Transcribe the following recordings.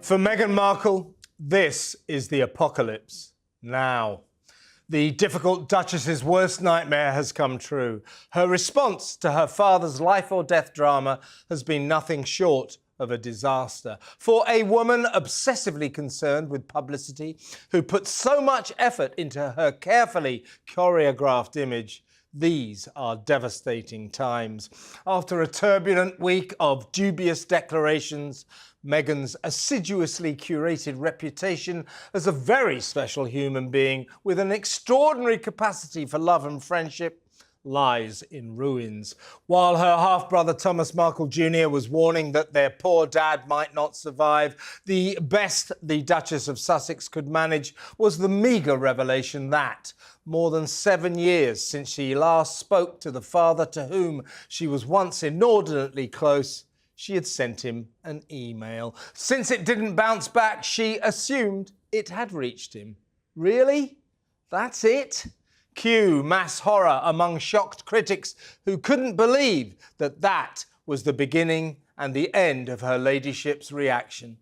For Meghan Markle, this is the apocalypse now. The difficult Duchess's worst nightmare has come true. Her response to her father's life or death drama has been nothing short of a disaster. For a woman obsessively concerned with publicity, who put so much effort into her carefully choreographed image, these are devastating times. After a turbulent week of dubious declarations, Meghan's assiduously curated reputation as a very special human being with an extraordinary capacity for love and friendship lies in ruins. While her half-brother Thomas Markle Jr. was warning that their poor dad might not survive, the best the Duchess of Sussex could manage was the meagre revelation that, more than 7 years since she last spoke to the father to whom she was once inordinately close, she had sent him an email. Since it didn't bounce back, she assumed it had reached him. Really? That's it? Cue mass horror among shocked critics who couldn't believe that that was the beginning and the end of her ladyship's reaction.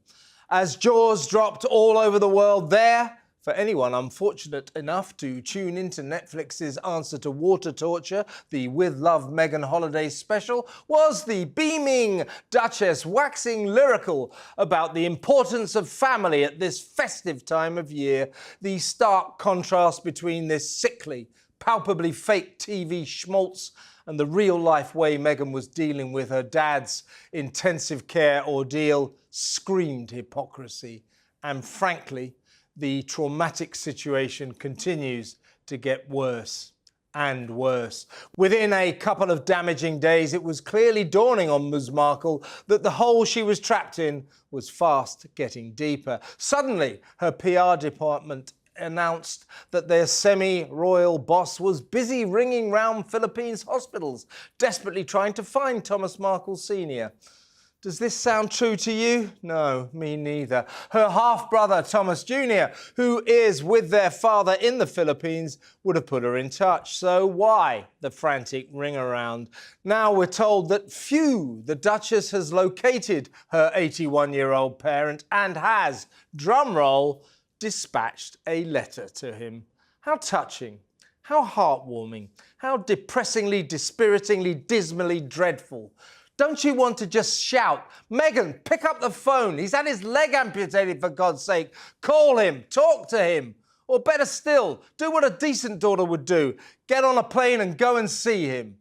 As jaws dropped all over the world there, for anyone unfortunate enough to tune into Netflix's answer to water torture, the With Love Meghan holiday special, was the beaming Duchess waxing lyrical about the importance of family at this festive time of year. The stark contrast between this sickly, palpably fake TV schmaltz and the real-life way Meghan was dealing with her dad's intensive care ordeal screamed hypocrisy. And frankly, the traumatic situation continues to get worse and worse. Within a couple of damaging days, it was clearly dawning on Ms. Markle that the hole she was trapped in was fast getting deeper. Suddenly, her PR department announced that their semi-royal boss was busy ringing round Philippines hospitals, desperately trying to find Thomas Markle Sr. Does this sound true to you? No, me neither. Her half-brother, Thomas Jr., who is with their father in the Philippines, would have put her in touch. So why the frantic ring-around? Now we're told that the Duchess has located her 81-year-old parent and has, drumroll, dispatched a letter to him. How touching, how heartwarming, how depressingly, dispiritingly, dismally dreadful. Don't you want to just shout, "Meghan, pick up the phone. He's had his leg amputated, for God's sake. Call him, talk to him." Or better still, do what a decent daughter would do. Get on a plane and go and see him.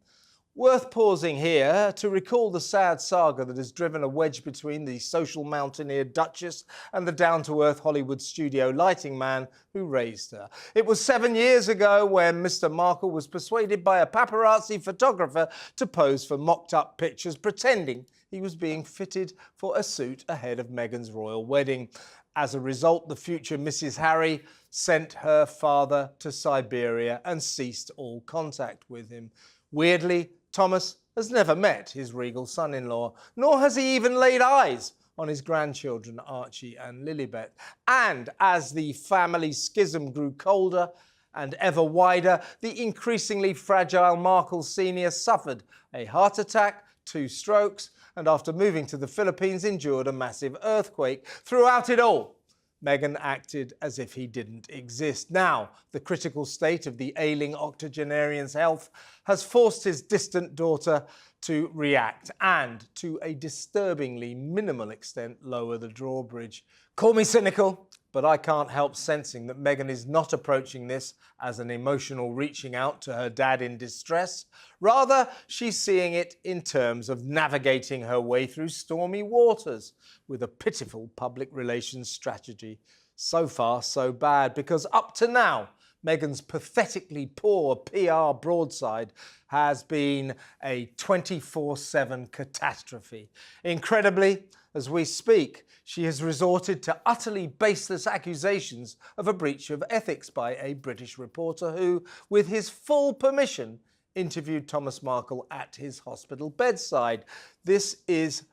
Worth pausing here to recall the sad saga that has driven a wedge between the social mountaineer Duchess and the down-to-earth Hollywood studio lighting man who raised her. It was 7 years ago when Mr. Markle was persuaded by a paparazzi photographer to pose for mocked-up pictures, pretending he was being fitted for a suit ahead of Meghan's royal wedding. As a result, the future Mrs. Harry sent her father to Siberia and ceased all contact with him. Weirdly, Thomas has never met his regal son-in-law, nor has he even laid eyes on his grandchildren, Archie and Lilibet. And as the family schism grew colder and ever wider, the increasingly fragile Markle Sr. suffered a heart attack, 2 strokes, and after moving to the Philippines, endured a massive earthquake. Throughout it all, Meghan acted as if he didn't exist. Now, the critical state of the ailing octogenarian's health has forced his distant daughter to react and, to a disturbingly minimal extent, lower the drawbridge. Call me cynical, but I can't help sensing that Meghan is not approaching this as an emotional reaching out to her dad in distress. Rather, she's seeing it in terms of navigating her way through stormy waters with a pitiful public relations strategy. So far, so bad, because up to now, Meghan's pathetically poor PR broadside has been a 24/7 catastrophe. Incredibly, as we speak, she has resorted to utterly baseless accusations of a breach of ethics by a British reporter who, with his full permission, interviewed Thomas Markle at his hospital bedside. This is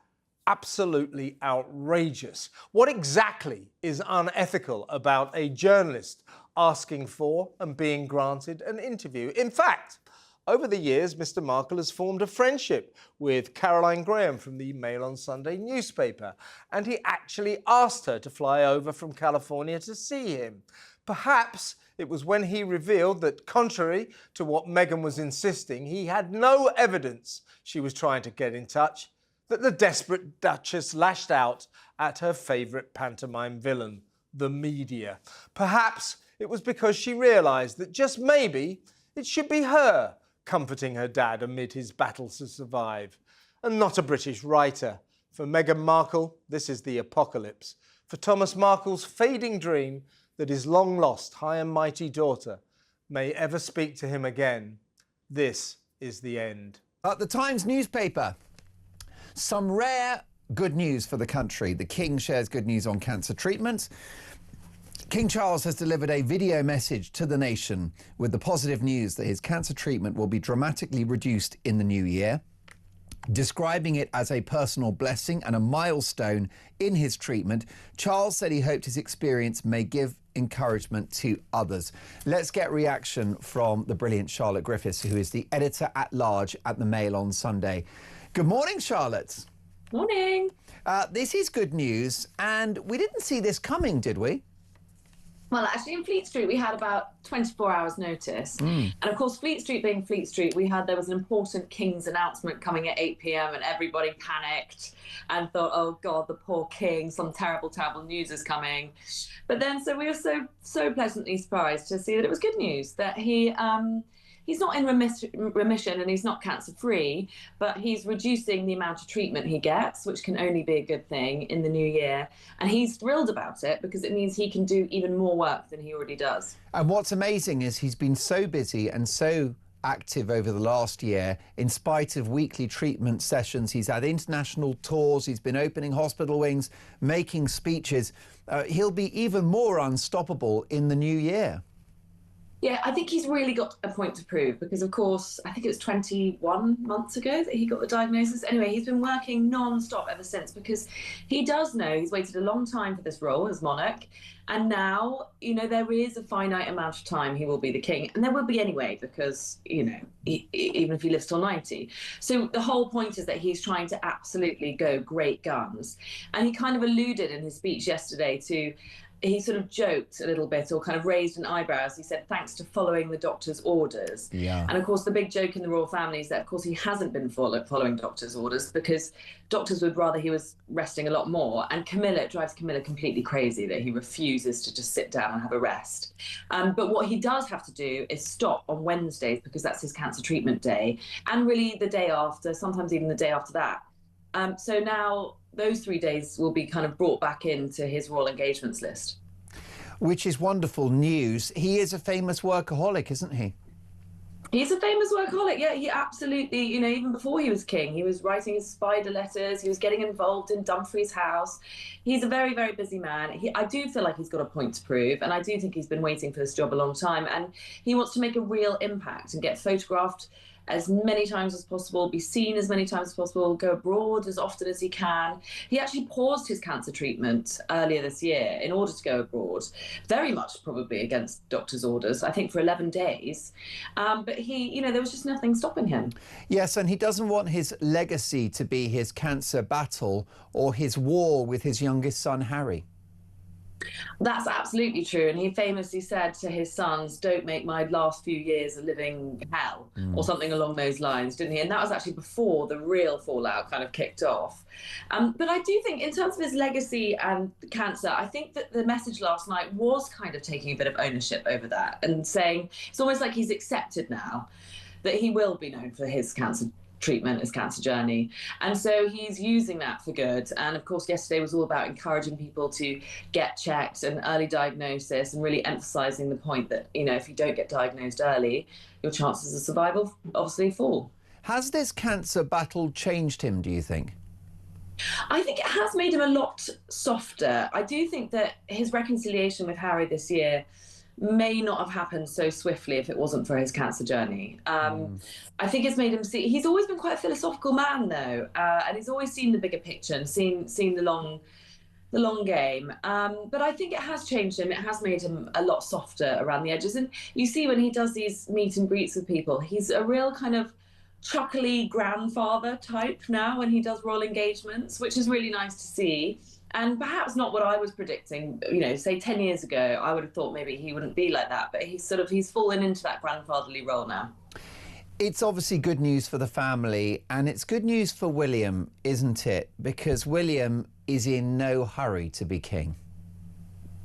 absolutely outrageous. What exactly is unethical about a journalist asking for and being granted an interview? In fact, Over the years, Mr. Markle has formed a friendship with Caroline Graham from the Mail on Sunday newspaper, and he actually asked her to fly over from California to see him. Perhaps it was when he revealed that, contrary to what Meghan was insisting, he had no evidence she was trying to get in touch, that the desperate Duchess lashed out at her favourite pantomime villain, the media. Perhaps it was because she realised that just maybe it should be her comforting her dad amid his battles to survive, and not a British writer. For Meghan Markle, this is the apocalypse. For Thomas Markle's fading dream that his long-lost high and mighty daughter may ever speak to him again, this is the end. At the Times newspaper, some rare good news for the country. The King shares good news on cancer treatment. King Charles has delivered a video message to the nation with the positive news that his cancer treatment will be dramatically reduced in the new year, describing it as a personal blessing and a milestone in his treatment. Charles said he hoped his experience may give encouragement to others. Let's get reaction from the brilliant Charlotte Griffiths, who is the editor-at-large at the Mail on Sunday. Good morning, Charlotte. Morning. This is good news, and we didn't see this coming, did we? Well, actually, in Fleet Street, we had about 24 hours notice. And of course, Fleet Street being Fleet Street, there was an important King's announcement coming at 8 p.m. and everybody panicked and thought, oh God, the poor King, some terrible, terrible news is coming. But then, so we were so pleasantly surprised to see that it was good news, that he's not in remission and he's not cancer-free, but he's reducing the amount of treatment he gets, which can only be a good thing in the new year. And he's thrilled about it because it means he can do even more work than he already does. And what's amazing is he's been so busy and so active over the last year. In spite of weekly treatment sessions, he's had international tours, he's been opening hospital wings, making speeches. He'll be even more unstoppable in the new year. Yeah, I think he's really got a point to prove because, of course, I think it was 21 months ago that he got the diagnosis. Anyway, he's been working non-stop ever since because he does know he's waited a long time for this role as monarch. And now, there is a finite amount of time he will be the king. And there will be anyway because, even if he lives till 90. So the whole point is that he's trying to absolutely go great guns. And he kind of alluded in his speech yesterday to... He sort of joked a little bit or kind of raised an eyebrow as he said, thanks to following the doctor's orders. Yeah. And of course, the big joke in the royal family is that, of course, he hasn't been following doctor's orders because doctors would rather he was resting a lot more. And it drives Camilla completely crazy that he refuses to just sit down and have a rest. But what he does have to do is stop on Wednesdays because that's his cancer treatment day. And really the day after, sometimes even the day after that. So now those 3 days will be kind of brought back into his royal engagements list. Which is wonderful news. He is a famous workaholic, isn't he? He's a famous workaholic, yeah, he absolutely, even before he was king, he was writing his spider letters, he was getting involved in Dumfries House. He's a very, very busy man. I do feel like he's got a point to prove, and I do think he's been waiting for this job a long time, and he wants to make a real impact and get photographed as many times as possible, be seen as many times as possible, go abroad as often as he can. He actually paused his cancer treatment earlier this year in order to go abroad, very much probably against doctor's orders, I think for 11 days. But there was just nothing stopping him. Yes, and he doesn't want his legacy to be his cancer battle or his war with his youngest son, Harry. That's absolutely true. And he famously said to his sons, don't make my last few years a living hell, or something along those lines, didn't he? And that was actually before the real fallout kind of kicked off. But I do think in terms of his legacy and cancer, I think that the message last night was kind of taking a bit of ownership over that and saying it's almost like he's accepted now that he will be known for his cancer treatment, his cancer journey. And so he's using that for good. And of course, yesterday was all about encouraging people to get checked and early diagnosis and really emphasizing the point that, if you don't get diagnosed early, your chances of survival obviously fall. Has this cancer battle changed him, do you think? I think it has made him a lot softer. I do think that his reconciliation with Harry this year may not have happened so swiftly if it wasn't for his cancer journey. I think it's made him see, he's always been quite a philosophical man though, and he's always seen the bigger picture and seen the long the long game. But I think it has changed him. It has made him a lot softer around the edges. And you see when he does these meet and greets with people, he's a real kind of chuckly grandfather type now when he does royal engagements, which is really nice to see. And perhaps not what I was predicting, say 10 years ago, I would have thought maybe he wouldn't be like that, but he's fallen into that grandfatherly role now. It's obviously good news for the family, and it's good news for William, isn't it? Because William is in no hurry to be king.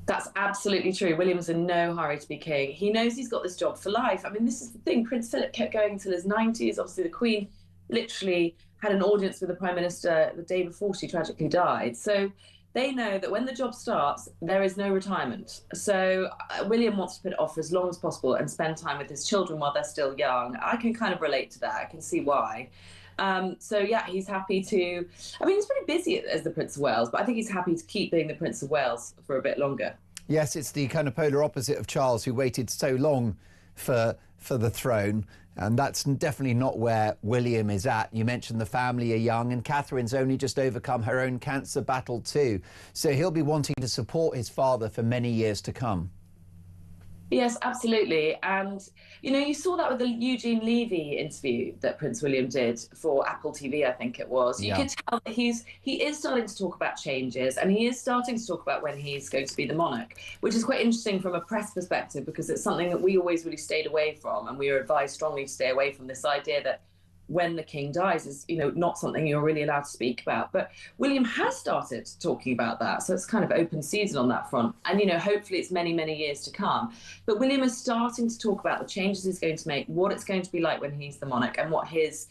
That's absolutely true. William's in no hurry to be king. He knows he's got this job for life. I mean, this is the thing. Prince Philip kept going until his 90s. Obviously, the Queen literally had an audience with the Prime Minister the day before she tragically died. So they know that when the job starts, there is no retirement. So William wants to put it off as long as possible and spend time with his children while they're still young. I can kind of relate to that. I can see why. So yeah, he's happy to, I mean, he's pretty busy as the Prince of Wales, but I think he's happy to keep being the Prince of Wales for a bit longer. Yes, it's the kind of polar opposite of Charles, who waited so long for the throne. And that's definitely not where William is at. You mentioned the family are young, and Catherine's only just overcome her own cancer battle too. So he'll be wanting to support his father for many years to come. Yes, absolutely. And, you saw that with the Eugene Levy interview that Prince William did for Apple TV, I think it was. You could tell that he is starting to talk about changes, and he is starting to talk about when he's going to be the monarch, which is quite interesting from a press perspective, because it's something that we always really stayed away from, and we were advised strongly to stay away from this idea that when the king dies is, not something you're really allowed to speak about. But William has started talking about that. So it's kind of open season on that front. And, hopefully it's many, many years to come. But William is starting to talk about the changes he's going to make, what it's going to be like when he's the monarch, and what his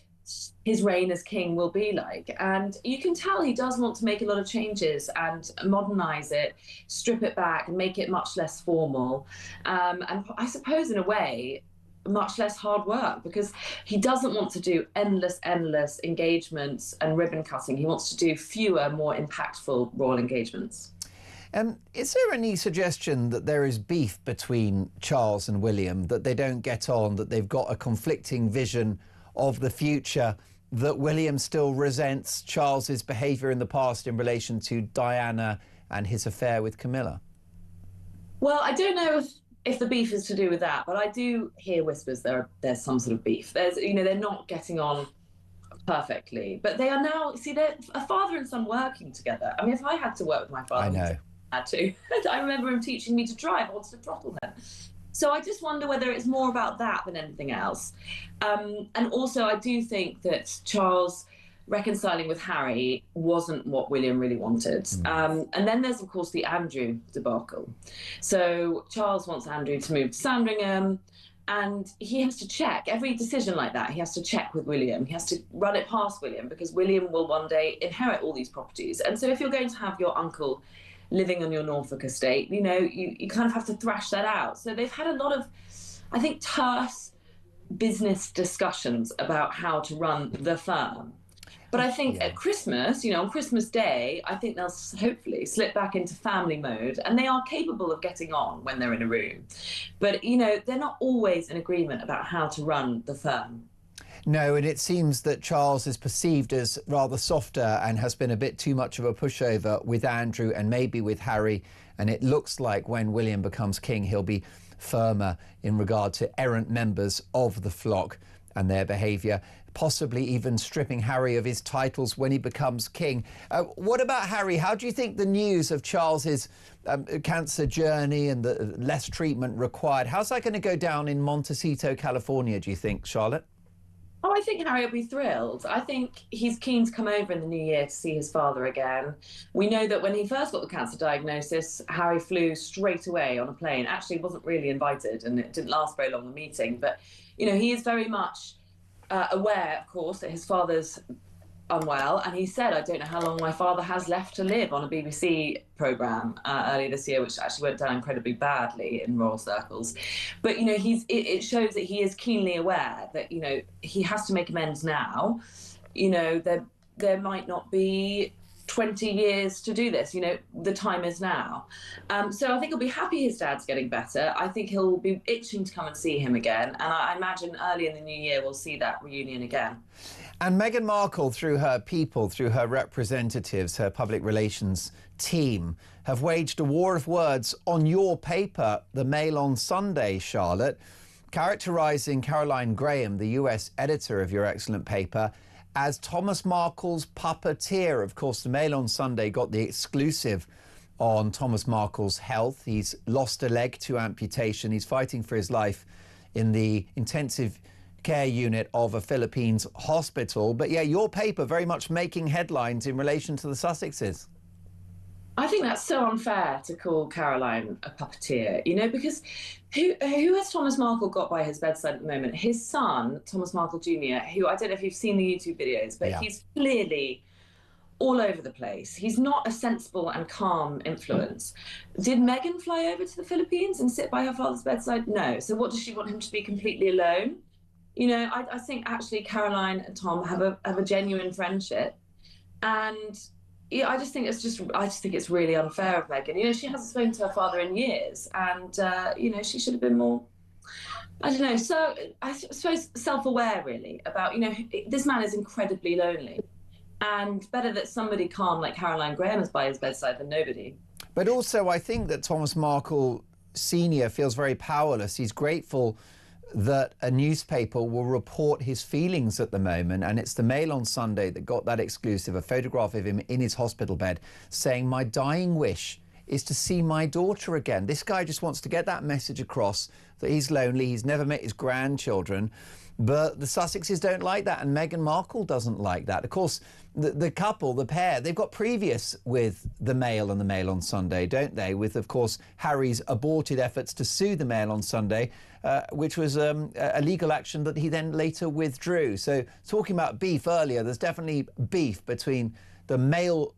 reign as king will be like. And you can tell he does want to make a lot of changes and modernise it, strip it back and make it much less formal. And I suppose in a way, much less hard work, because he doesn't want to do endless engagements and ribbon cutting. He wants to do fewer, more impactful royal engagements. Is there any suggestion that there is beef between Charles and William, that they don't get on, that they've got a conflicting vision of the future, that William still resents Charles's behaviour in the past in relation to Diana and his affair with Camilla? Well, I don't know if the beef is to do with that, but I do hear whispers there's some sort of beef. They're not getting on perfectly, but they are now, they're a father and son working together. I mean, if I had to work with my father, I know. I had to. I remember him teaching me to drive. I wanted to throttle him. So I just wonder whether it's more about that than anything else. And also, I do think that Charles reconciling with Harry wasn't what William really wanted. And then there's, of course, the Andrew debacle. So Charles wants Andrew to move to Sandringham, and he has to check every decision like that. He has to check with William. He has to run it past William, because William will one day inherit all these properties. And so if you're going to have your uncle living on your Norfolk estate, you kind of have to thrash that out. So they've had a lot of, I think, terse business discussions about how to run the firm. But I think at Christmas, on Christmas Day, I think they'll hopefully slip back into family mode, and they are capable of getting on when they're in a room. But, they're not always in agreement about how to run the firm. No, and it seems that Charles is perceived as rather softer and has been a bit too much of a pushover with Andrew and maybe with Harry. And it looks like when William becomes king, he'll be firmer in regard to errant members of the flock and their behaviour, possibly even stripping Harry of his titles when he becomes king. What about Harry? How do you think the news of Charles's cancer journey and the less treatment required, how's that going to go down in Montecito, California, do you think, Charlotte? Oh, I think Harry will be thrilled. I think he's keen to come over in the new year to see his father again. We know that when he first got the cancer diagnosis, Harry flew straight away on a plane. Actually, wasn't really invited, and it didn't last very long, the meeting. But, he is very much aware, of course, that his father's unwell. And he said, I don't know how long my father has left to live, on a BBC programme earlier this year, which actually went down incredibly badly in royal circles. But, it shows that he is keenly aware that, he has to make amends now. There might not be 20 years to do this. You know, the time is now. So I think he'll be happy his dad's getting better. I think he'll be itching to come and see him again. And I imagine early in the new year we'll see that reunion again. And Meghan Markle, through her people, through her representatives, her public relations team, have waged a war of words on your paper, The Mail on Sunday, Charlotte, characterising Caroline Graham, the US editor of your excellent paper, as Thomas Markle's puppeteer. Of course, The Mail on Sunday got the exclusive on Thomas Markle's health. He's lost a leg to amputation. He's fighting for his life in the intensive care unit of a Philippines hospital. But yeah, your paper very much making headlines in relation to the Sussexes. I think that's so unfair to call Caroline a puppeteer, you know, because who has Thomas Markle got by his bedside at the moment? His son, Thomas Markle Jr., who, I don't know if you've seen the YouTube videos, but he's clearly all over the place. He's not a sensible and calm influence. Did Meghan fly over to the Philippines and sit by her father's bedside? No. So what, does she want him to be completely alone? You know, I think actually Caroline and Tom have a genuine friendship. And yeah, I just think it's really unfair of Meghan. You know, she hasn't spoken to her father in years, and you know, she should have been more, I don't know, so I suppose self-aware really about, you know, this man is incredibly lonely, and better that somebody calm like Caroline Graham is by his bedside than nobody. But also, I think that Thomas Markle Sr. feels very powerless. He's grateful that a newspaper will report his feelings at the moment, and it's the Mail on Sunday that got that exclusive, a photograph of him in his hospital bed saying, "My dying wish is to see my daughter again." This guy just wants to get that message across, that he's lonely, he's never met his grandchildren. But the Sussexes don't like that, and Meghan Markle doesn't like that. Of course, the couple, the pair, they've got previous with the Mail and the Mail on Sunday, don't they? With, of course, Harry's aborted efforts to sue the Mail on Sunday, which was a legal action that he then later withdrew. So talking about beef earlier, there's definitely beef between the Mail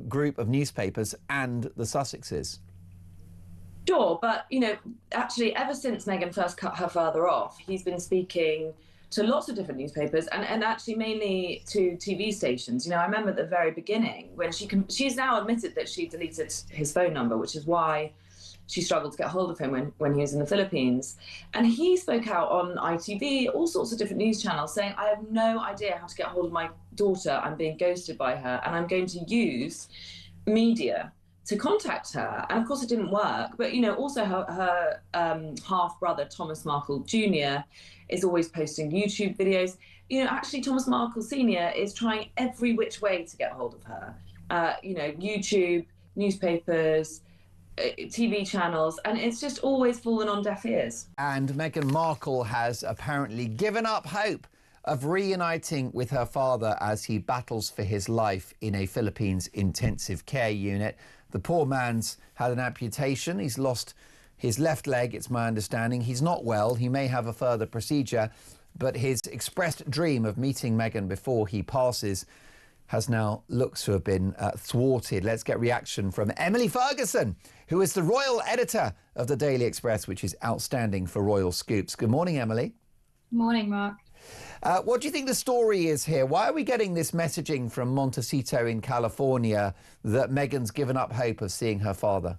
group of newspapers and the Sussexes. Sure, but, you know, actually, ever since Meghan first cut her father off, he's been speaking to lots of different newspapers and actually mainly to TV stations. You know, I remember at the very beginning when she's now admitted that she deleted his phone number, which is why she struggled to get hold of him when he was in the Philippines. And he spoke out on ITV, all sorts of different news channels, saying, "I have no idea how to get hold of my daughter. I'm being ghosted by her, and I'm going to use media to contact her." And of course it didn't work, but you know, also her half brother Thomas Markle Jr. is always posting YouTube videos. You know, actually Thomas Markle Sr. is trying every which way to get hold of her. You know, YouTube, newspapers, TV channels, and it's just always fallen on deaf ears. And Meghan Markle has apparently given up hope of reuniting with her father as he battles for his life in a Philippines intensive care unit. The poor man's had an amputation. He's lost his left leg, it's my understanding. He's not well. He may have a further procedure, but his expressed dream of meeting Meghan before he passes has now looks to have been thwarted. Let's get reaction from Emily Ferguson, who is the royal editor of the Daily Express, which is outstanding for royal scoops. Good morning, Emily. Morning, Mark. What do you think the story is here? Why are we getting this messaging from Montecito in California that Meghan's given up hope of seeing her father?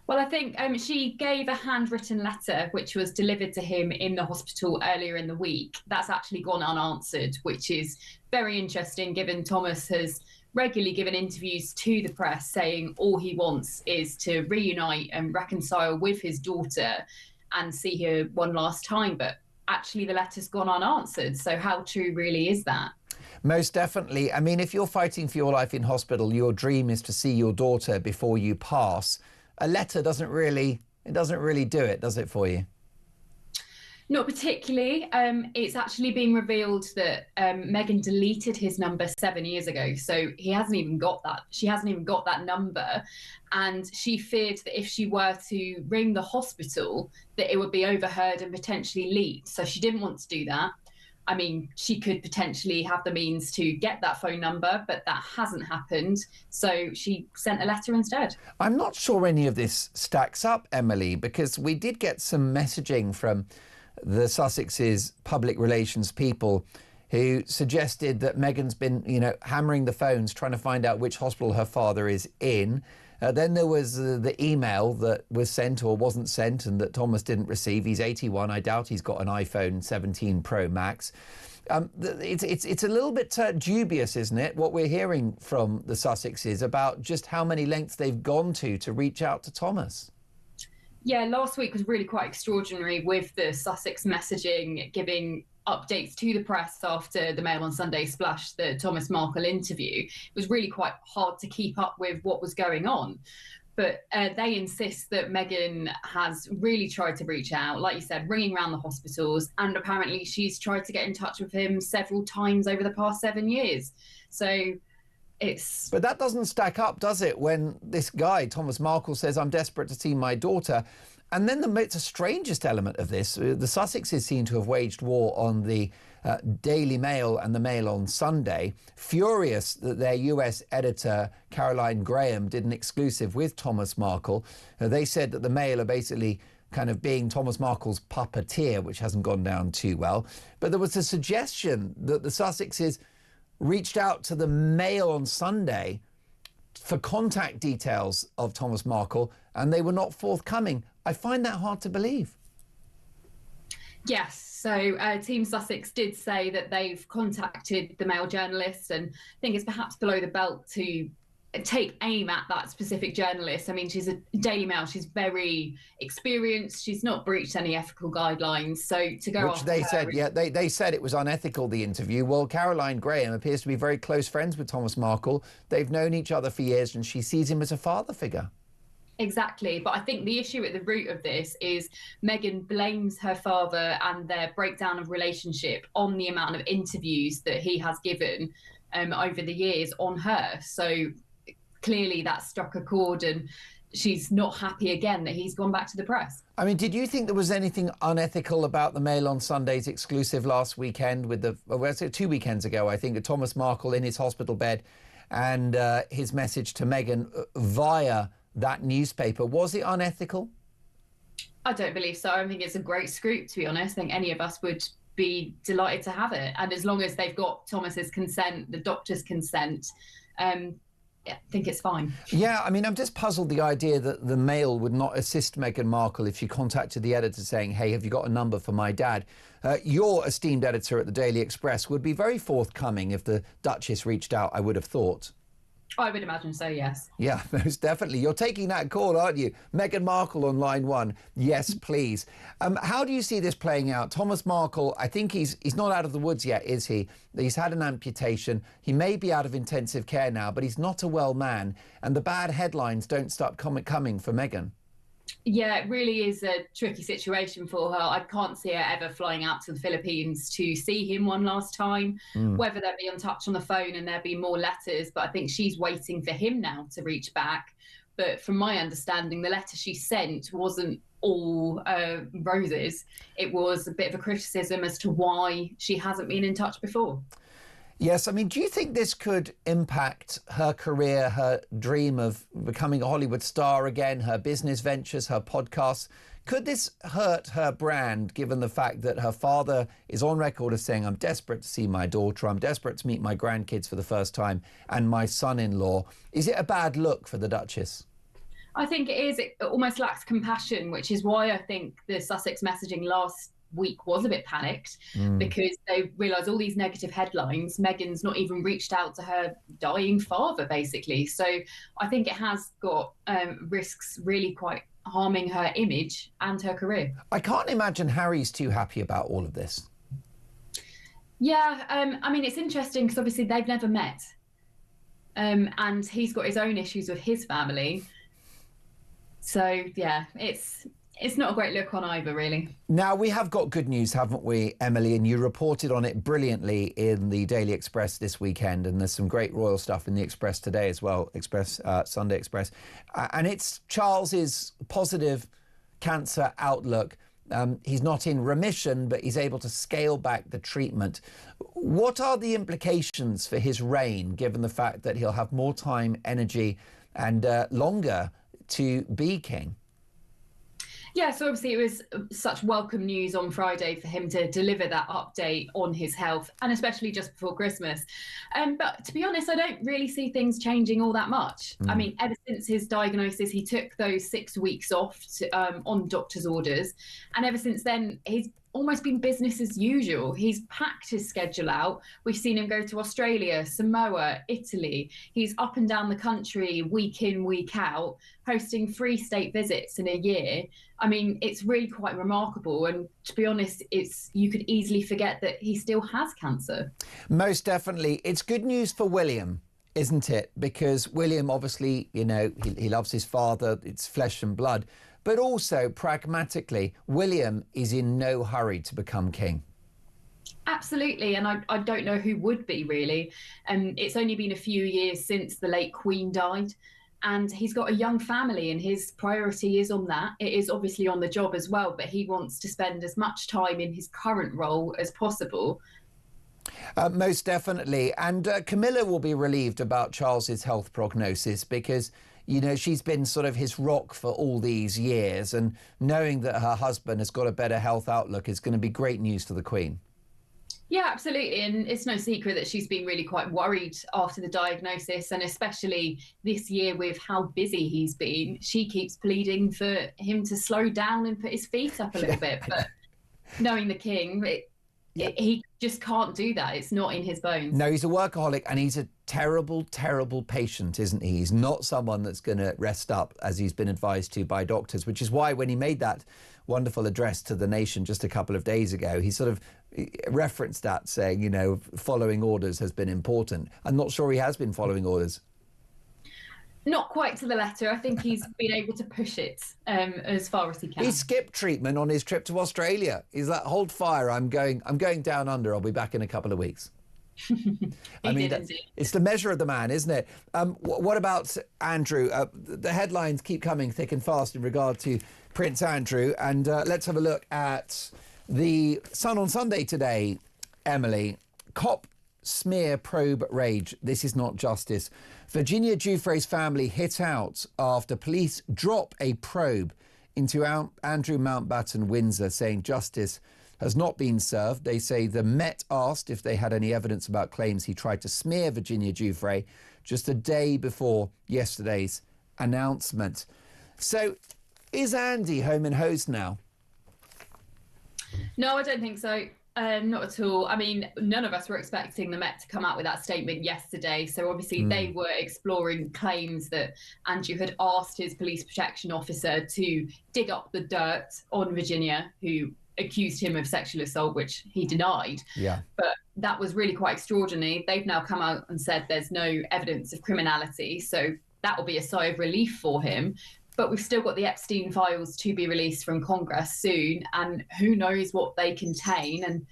Well, I think she gave a handwritten letter which was delivered to him in the hospital earlier in the week. That's actually gone unanswered, which is very interesting given Thomas has regularly given interviews to the press saying all he wants is to reunite and reconcile with his daughter and see her one last time. But actually the letter's gone unanswered. So how true really is that? Most definitely. I mean, if you're fighting for your life in hospital, your dream is to see your daughter before you pass. A letter doesn't really do it, does it, for you? Not particularly. It's actually been revealed that Meghan deleted his number 7 years ago, so he hasn't even got that. She hasn't even got that number, and she feared that if she were to ring the hospital, that it would be overheard and potentially leaked. So she didn't want to do that. I mean, she could potentially have the means to get that phone number, but that hasn't happened. So she sent a letter instead. I'm not sure any of this stacks up, Emily, because we did get some messaging from the Sussex's public relations people who suggested that Meghan's been, hammering the phones trying to find out which hospital her father is in. Then there was the email that was sent or wasn't sent and that Thomas didn't receive. He's 81. I doubt he's got an iPhone 17 Pro Max. It's a little bit dubious, isn't it, what we're hearing from the Sussexes about just how many lengths they've gone to reach out to Thomas. Yeah, last week was really quite extraordinary with the Sussex messaging, giving updates to the press after the Mail on Sunday splash the Thomas Markle interview. It was really quite hard to keep up with what was going on. But they insist that Meghan has really tried to reach out, like you said, ringing around the hospitals, and apparently she's tried to get in touch with him several times over the past 7 years. So it's... But that doesn't stack up, does it, when this guy, Thomas Markle, says, I'm desperate to see my daughter. And then the strangest element of this, the Sussexes seem to have waged war on the Daily Mail and the Mail on Sunday, furious that their US editor, Caroline Graham, did an exclusive with Thomas Markle. They said that the Mail are basically kind of being Thomas Markle's puppeteer, which hasn't gone down too well. But there was a suggestion that the Sussexes reached out to the Mail on Sunday for contact details of Thomas Markle, and they were not forthcoming. I find that hard to believe. Yes, so Team Sussex did say that they've contacted the Mail journalist, and I think it's perhaps below the belt to take aim at that specific journalist. I mean, she's a Daily Mail, she's very experienced, she's not breached any ethical guidelines, so to go Which they said, yeah, they said it was unethical, the interview. Well, Caroline Graham appears to be very close friends with Thomas Markle. They've known each other for years, and she sees him as a father figure. Exactly. But I think the issue at the root of this is Meghan blames her father and their breakdown of relationship on the amount of interviews that he has given over the years on her. So clearly that struck a chord, and she's not happy again that he's gone back to the press. I mean, did you think there was anything unethical about the Mail on Sunday's exclusive last weekend with well, 2 weekends ago, I think, Thomas Markle in his hospital bed and his message to Meghan via that newspaper? Was it unethical? I don't believe so. I think it's a great scoop, to be honest. I think any of us would be delighted to have it. And as long as they've got Thomas's consent, the doctor's consent, I think it's fine. Yeah, I mean, I'm just puzzled the idea that the Mail would not assist Meghan Markle if she contacted the editor saying, hey, have you got a number for my dad? Your esteemed editor at the Daily Express would be very forthcoming if the Duchess reached out, I would have thought. I would imagine so, yes. Yeah, most definitely. You're taking that call, aren't you? Meghan Markle on line 1. Yes, please. How do you see this playing out? Thomas Markle, I think he's not out of the woods yet, is he? He's had an amputation. He may be out of intensive care now, but he's not a well man. And the bad headlines don't stop coming for Meghan. Yeah, it really is a tricky situation for her. I can't see her ever flying out to the Philippines to see him one last time, whether they'll be in touch on the phone and there'll be more letters. But I think she's waiting for him now to reach back. But from my understanding, the letter she sent wasn't all roses. It was a bit of a criticism as to why she hasn't been in touch before. Yes, I mean, do you think this could impact her career, her dream of becoming a Hollywood star again, her business ventures, her podcasts? Could this hurt her brand, given the fact that her father is on record as saying, I'm desperate to see my daughter, I'm desperate to meet my grandkids for the first time, and my son-in-law? Is it a bad look for the Duchess? I think it is. It almost lacks compassion, which is why I think the Sussex messaging last week was a bit panicked, because they realised all these negative headlines. Meghan's not even reached out to her dying father, basically. So I think it has got risks really quite harming her image and her career. I can't imagine Harry's too happy about all of this. Yeah, I mean, it's interesting because obviously they've never met, and he's got his own issues with his family. So yeah, it's not a great look on either, really. Now, we have got good news, haven't we, Emily? And you reported on it brilliantly in the Daily Express this weekend. And there's some great royal stuff in the Express today as well, Sunday Express. And it's Charles's positive cancer outlook. He's not in remission, but he's able to scale back the treatment. What are the implications for his reign, given the fact that he'll have more time, energy, and longer to be king? Yeah, so obviously it was such welcome news on Friday for him to deliver that update on his health, and especially just before Christmas. But to be honest, I don't really see things changing all that much. I mean, ever since his diagnosis, he took those 6 weeks off on doctor's orders. And ever since then, he's almost been business as usual. He's packed his schedule out. We've seen him go to Australia, Samoa, Italy. He's up and down the country week in, week out, hosting 3 state visits in a year. I mean, it's really quite remarkable. And to be honest, you could easily forget that he still has cancer. Most definitely. It's good news for William, isn't it? Because William, obviously, you know, he loves his father. It's flesh and blood. But also, pragmatically, William is in no hurry to become king. Absolutely, and I don't know who would be, really. It's only been a few years since the late Queen died, and he's got a young family, and his priority is on that. It is obviously on the job as well, but he wants to spend as much time in his current role as possible. Most definitely. And Camilla will be relieved about Charles's health prognosis because, you know, she's been sort of his rock for all these years, and knowing that her husband has got a better health outlook is going to be great news to the Queen. Yeah, absolutely. And it's no secret that she's been really quite worried after the diagnosis, and especially this year with how busy he's been. She keeps pleading for him to slow down and put his feet up a little bit. But knowing the King, he just can't do that. It's not in his bones. No, he's a workaholic, and he's a terrible, terrible patient, isn't he? He's not someone that's going to rest up, as he's been advised to by doctors, which is why when he made that wonderful address to the nation just a couple of days ago, he sort of referenced that, saying, you know, following orders has been important. I'm not sure he has been following orders. Not quite to the letter. I think he's been able to push it as far as he can. He skipped treatment on his trip to Australia. He's like, hold fire, I'm going down under. I'll be back in a couple of weeks. I mean, it's the measure of the man, isn't it? What about Andrew? The headlines keep coming thick and fast in regard to Prince Andrew. And let's have a look at the Sun on Sunday today, Emily. Cop smear probe rage. This is not justice. Virginia Giuffre's family hit out after police drop a probe into Andrew Mountbatten Windsor, saying justice has not been served. They say the Met asked if they had any evidence about claims he tried to smear Virginia Giuffre just a day before yesterday's announcement. So is Andy home and hosed now? No, I don't think so. Not at all. I mean, none of us were expecting the Met to come out with that statement yesterday. So obviously they were exploring claims that Andrew had asked his police protection officer to dig up the dirt on Virginia, who accused him of sexual assault, which he denied. Yeah. But that was really quite extraordinary. They've now come out and said there's no evidence of criminality. So that will be a sigh of relief for him. But we've still got the Epstein files to be released from Congress soon, and who knows what they contain. And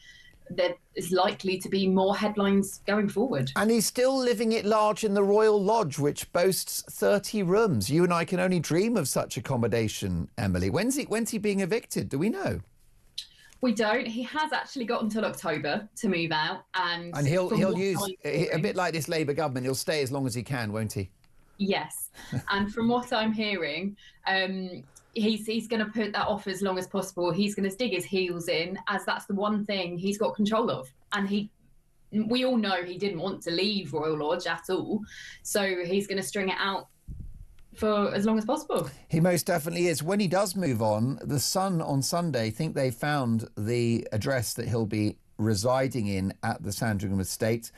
there is likely to be more headlines going forward. And he's still living at large in the Royal Lodge, which boasts 30 rooms. You and I can only dream of such accommodation, Emily. When's he being evicted? Do we know? We don't. He has actually got until October to move out. And he'll use, a bit like this Labour government, he'll stay as long as he can, won't he? Yes. And from what I'm hearing, he's going to put that off as long as possible. He's going to dig his heels in, as that's the one thing he's got control of. And we all know he didn't want to leave Royal Lodge at all. So he's going to string it out for as long as possible. He most definitely is. When he does move on, the Sun on Sunday think they found the address that he'll be residing in at the Sandringham estate.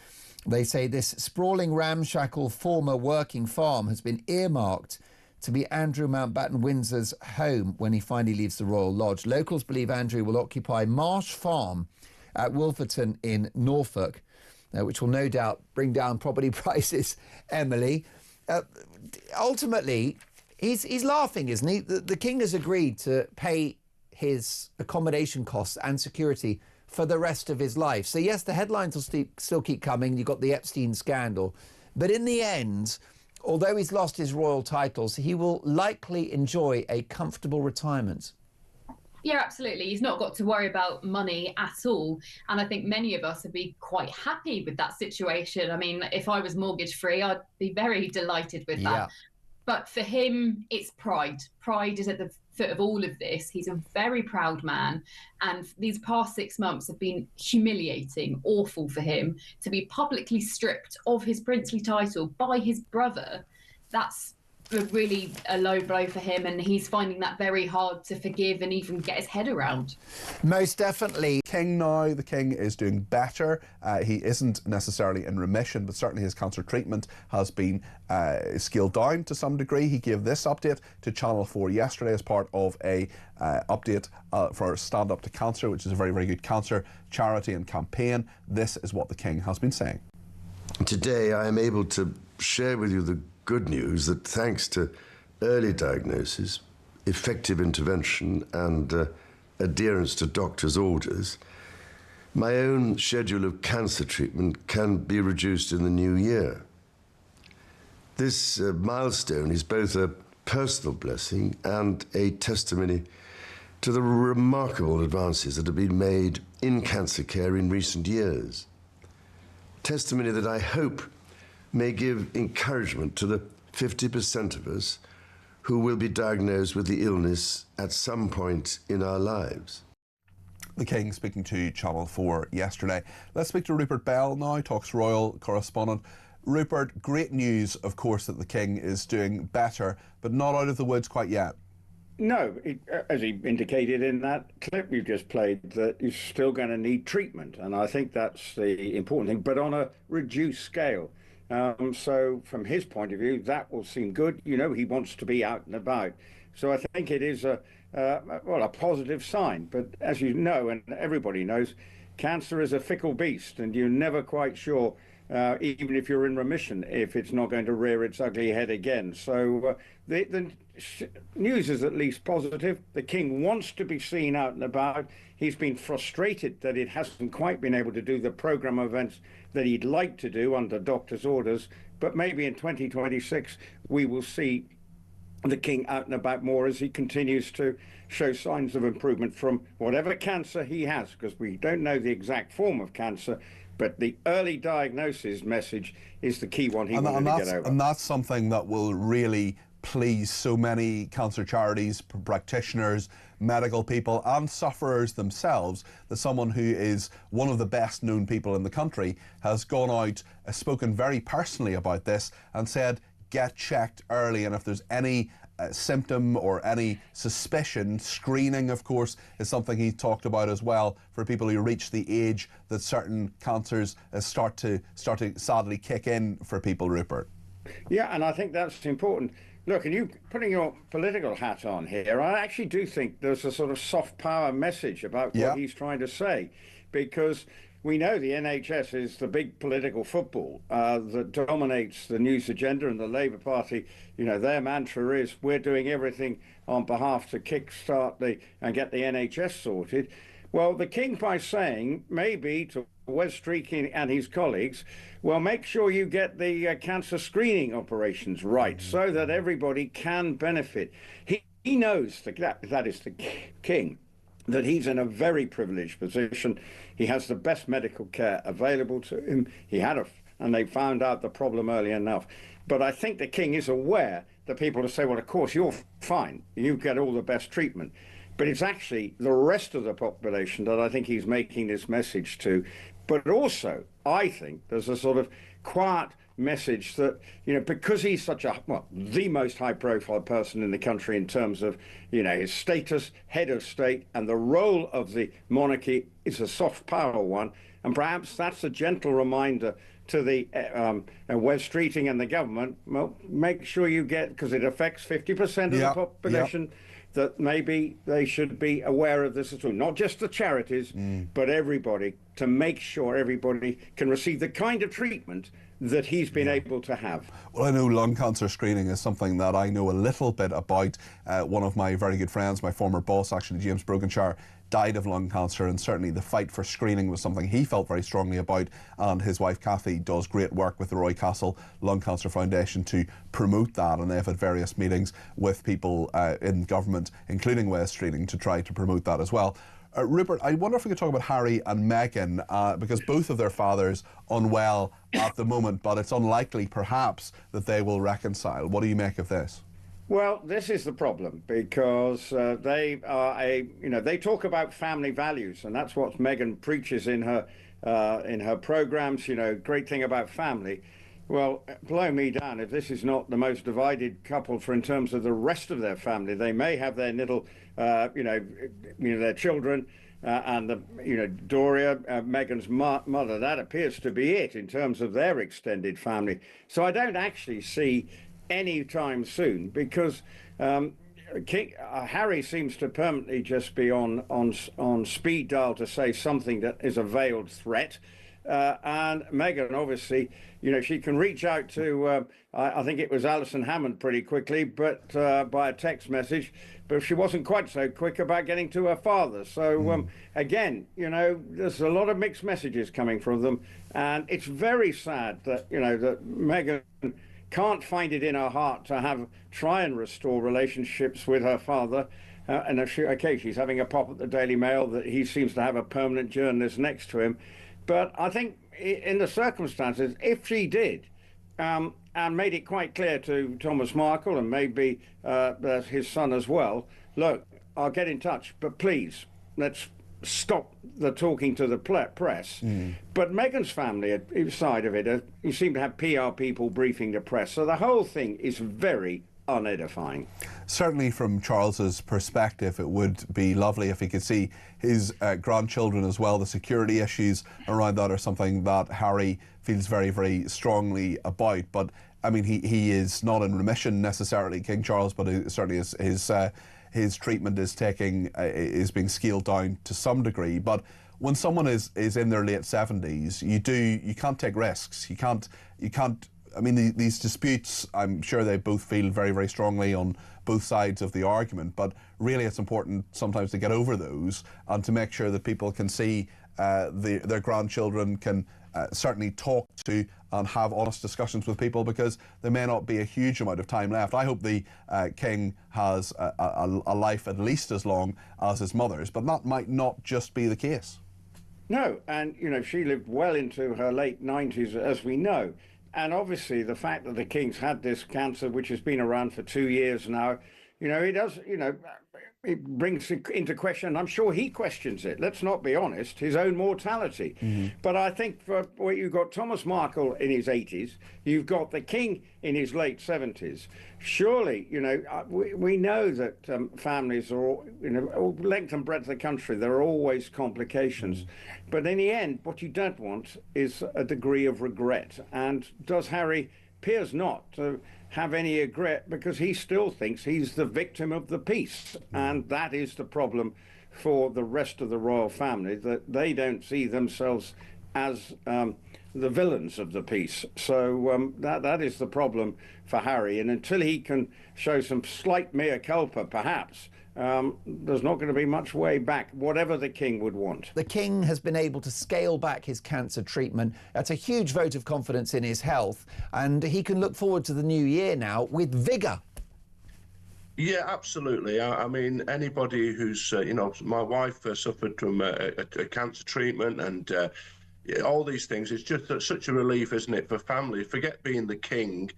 They say this sprawling, ramshackle former working farm has been earmarked to be Andrew Mountbatten Windsor's home when he finally leaves the Royal Lodge. Locals believe Andrew will occupy Marsh Farm at Wolverton in Norfolk, which will no doubt bring down property prices, Emily. Ultimately, he's laughing, isn't he? The King has agreed to pay his accommodation costs and security for the rest of his life. So yes, the headlines will still keep coming. You've got the Epstein scandal. But in the end, although he's lost his royal titles, he will likely enjoy a comfortable retirement. Yeah, absolutely. He's not got to worry about money at all. And I think many of us would be quite happy with that situation. I mean, if I was mortgage free, I'd be very delighted with that. Yeah. But for him, it's pride. Pride is at the foot of all of this. He's a very proud man, and these past 6 months have been humiliating, awful for him. To be publicly stripped of his princely title by his brother, that's really a low blow for him, and he's finding that very hard to forgive and even get his head around. Most definitely. King now, the king is doing better. He isn't necessarily in remission, but certainly his cancer treatment has been scaled down to some degree. He gave this update to Channel 4 yesterday as part of a update for Stand Up to Cancer, which is a very, very good cancer charity and campaign. This is what the king has been saying. Today I am able to share with you the good news that thanks to early diagnosis, effective intervention and adherence to doctors' orders, my own schedule of cancer treatment can be reduced in the new year. This milestone is both a personal blessing and a testimony to the remarkable advances that have been made in cancer care in recent years. Testimony that I hope may give encouragement to the 50% of us who will be diagnosed with the illness at some point in our lives. The King speaking to Channel 4 yesterday. Let's speak to Rupert Bell now, Talks Royal correspondent. Rupert, great news, of course, that the King is doing better, but not out of the woods quite yet. No, as he indicated in that clip we've just played, that he's still going to need treatment. And I think that's the important thing, but on a reduced scale. So from his point of view, that will seem good. You know, he wants to be out and about. So I think it is a positive sign. But as you know, and everybody knows, cancer is a fickle beast, and you're never quite sure, even if you're in remission, if it's not going to rear its ugly head again. So the news is at least positive. The King wants to be seen out and about. He's been frustrated that it hasn't quite been able to do the programme events that he'd like to do under doctor's orders. But maybe in 2026 we will see the King out and about more as he continues to show signs of improvement from whatever cancer he has, because we don't know the exact form of cancer. But the early diagnosis message is the key one he wanted to get over. And that's something that will really please so many cancer charities, practitioners, medical people and sufferers themselves, that someone who is one of the best known people in the country has gone out, spoken very personally about this and said, get checked early, and if there's any symptom or any suspicion, screening of course is something he talked about as well, for people who reach the age that certain cancers start to sadly kick in for people, Rupert. Yeah, and I think that's important. Look, and you putting your political hat on here, I actually do think there's a sort of soft power message about what he's trying to say, because we know the NHS is the big political football that dominates the news agenda, and the Labour Party, you know, their mantra is we're doing everything on behalf to kickstart and get the NHS sorted. Well, the King, by saying maybe to Wes Streeting and his colleagues, well, make sure you get the cancer screening operations right so that everybody can benefit. He knows that is the King, that he's in a very privileged position. He has the best medical care available to him. And they found out the problem early enough. But I think the King is aware that people will say, well, of course, you're fine. You get all the best treatment. But it's actually the rest of the population that I think he's making this message to. But also, I think there's a sort of quiet message that, you know, because he's such the most high-profile person in the country in terms of, you know, his status, head of state, and the role of the monarchy is a soft power one. And perhaps that's a gentle reminder to the Wes Streeting and the government, well, make sure you get, because it affects 50% of the population, that maybe they should be aware of this as well. Not just the charities, but everybody, to make sure everybody can receive the kind of treatment that he's been able to have. Well, I know lung cancer screening is something that I know a little bit about. One of my very good friends, my former boss, actually, James Brokenshire, died of lung cancer, and certainly the fight for screening was something he felt very strongly about, and his wife Kathy does great work with the Roy Castle Lung Cancer Foundation to promote that, and they've had various meetings with people in government, including Wes Streeting, to try to promote that as well. Rupert, I wonder if we could talk about Harry and Meghan, because both of their fathers unwell at the moment, but it's unlikely perhaps that they will reconcile. What do you make of this? Well, this is the problem because they are they talk about family values, and that's what Meghan preaches in her programs. Great thing about family. Well, blow me down if this is not the most divided couple in terms of the rest of their family. They may have their little, their children. And Doria, Meghan's mother, that appears to be it in terms of their extended family. So I don't actually see any time soon because Harry seems to permanently just be on speed dial to say something that is a veiled threat. And Meghan, obviously, she can reach out to, I think it was Alison Hammond pretty quickly, but by a text message, but she wasn't quite so quick about getting to her father. So again, there's a lot of mixed messages coming from them. And it's very sad that, that Meghan can't find it in her heart to try and restore relationships with her father. And okay, she's having a pop at the Daily Mail that he seems to have a permanent journalist next to him. But I think in the circumstances, if she did, and made it quite clear to Thomas Markle and maybe his son as well, look, I'll get in touch, but please, let's stop the talking to the press. But Meghan's family side of it, you seem to have PR people briefing the press. So the whole thing is very unedifying. Certainly from Charles's perspective, it would be lovely if he could see his grandchildren as well. The security issues around that are something that Harry feels very, very strongly about. But I mean, he is not in remission necessarily, King Charles, but certainly his treatment is being scaled down to some degree. But when someone is in their late 70s, you can't take risks. You can't. I mean, these disputes, I'm sure they both feel very, very strongly on both sides of the argument, but really it's important sometimes to get over those and to make sure that people can see their grandchildren can certainly talk to and have honest discussions with people, because there may not be a huge amount of time left. I hope the King has a life at least as long as his mother's, but that might not just be the case. No, and she lived well into her late 90s, as we know. And obviously the fact that the King's had this cancer, which has been around for 2 years now, it does, it brings into question, I'm sure he questions it, let's not be honest, his own mortality. But I think you've got Thomas Markle in his 80s, you've got the King in his late 70s. Surely, we know that families are all, length and breadth of the country, there are always complications. But in the end, what you don't want is a degree of regret. And does Harry appears not to have any regret, because he still thinks he's the victim of the peace. And that is the problem for the rest of the royal family, that they don't see themselves as the villains of the peace. So that is the problem for Harry. And until he can show some slight mea culpa, perhaps, there's not going to be much way back, whatever the King would want. The King has been able to scale back his cancer treatment. That's a huge vote of confidence in his health, and he can look forward to the new year now with vigour. Yeah, absolutely. I mean, anybody who's, my wife suffered from a cancer treatment, and all these things, it's just such a relief, isn't it, for family? Forget being the King.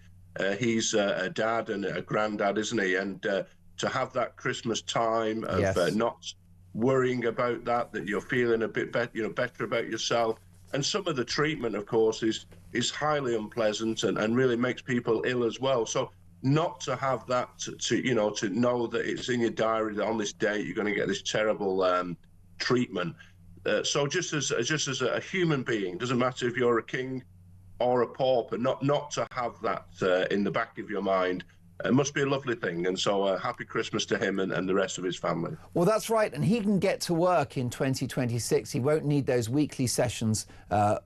He's a dad and a granddad, isn't he? And to have that Christmas time of not worrying about that you're feeling a bit better, better about yourself. And some of the treatment, of course, is highly unpleasant and really makes people ill as well. So not to have that, to know that it's in your diary that on this day you're going to get this terrible treatment. So just as a human being, doesn't matter if you're a king or a pauper, not to have that in the back of your mind. It must be a lovely thing, and so happy Christmas to him and the rest of his family. Well, that's right, and he can get to work in 2026. He won't need those weekly sessions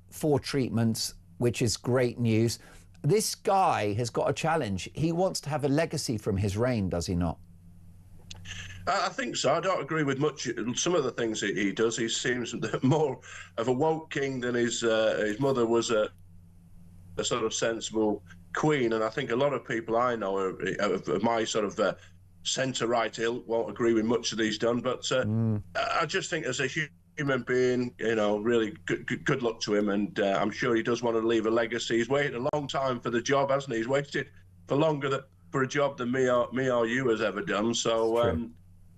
for treatments, which is great news. This guy has got a challenge. He wants to have a legacy from his reign, does he not? I think so. I don't agree with much. Some of the things he does. He seems more of a woke king than his mother was a sort of sensible queen, and I think a lot of people I know of my sort of centre-right ilk won't agree with much that he's done. But I just think as a human being, really good luck to him, and I'm sure he does want to leave a legacy. He's waited a long time for the job, hasn't he? He's waited for longer for a job than me or you has ever done. So,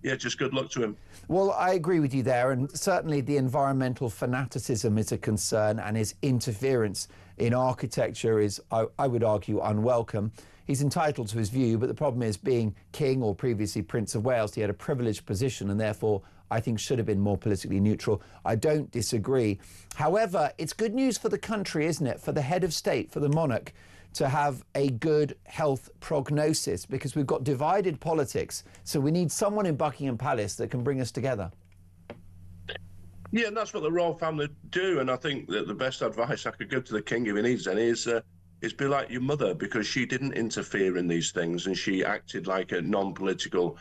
yeah, just good luck to him. Well, I agree with you there, and certainly the environmental fanaticism is a concern, and his interference in architecture is, I would argue, unwelcome. He's entitled to his view, but the problem is, being king or previously Prince of Wales, he had a privileged position and therefore I think should have been more politically neutral. I don't disagree. However, it's good news for the country, isn't it? For the head of state, for the monarch, to have a good health prognosis, because we've got divided politics. So we need someone in Buckingham Palace that can bring us together. Yeah, and that's what the royal family do. And I think that the best advice I could give to the king, if he needs any, is be like your mother, because she didn't interfere in these things and she acted like a non-political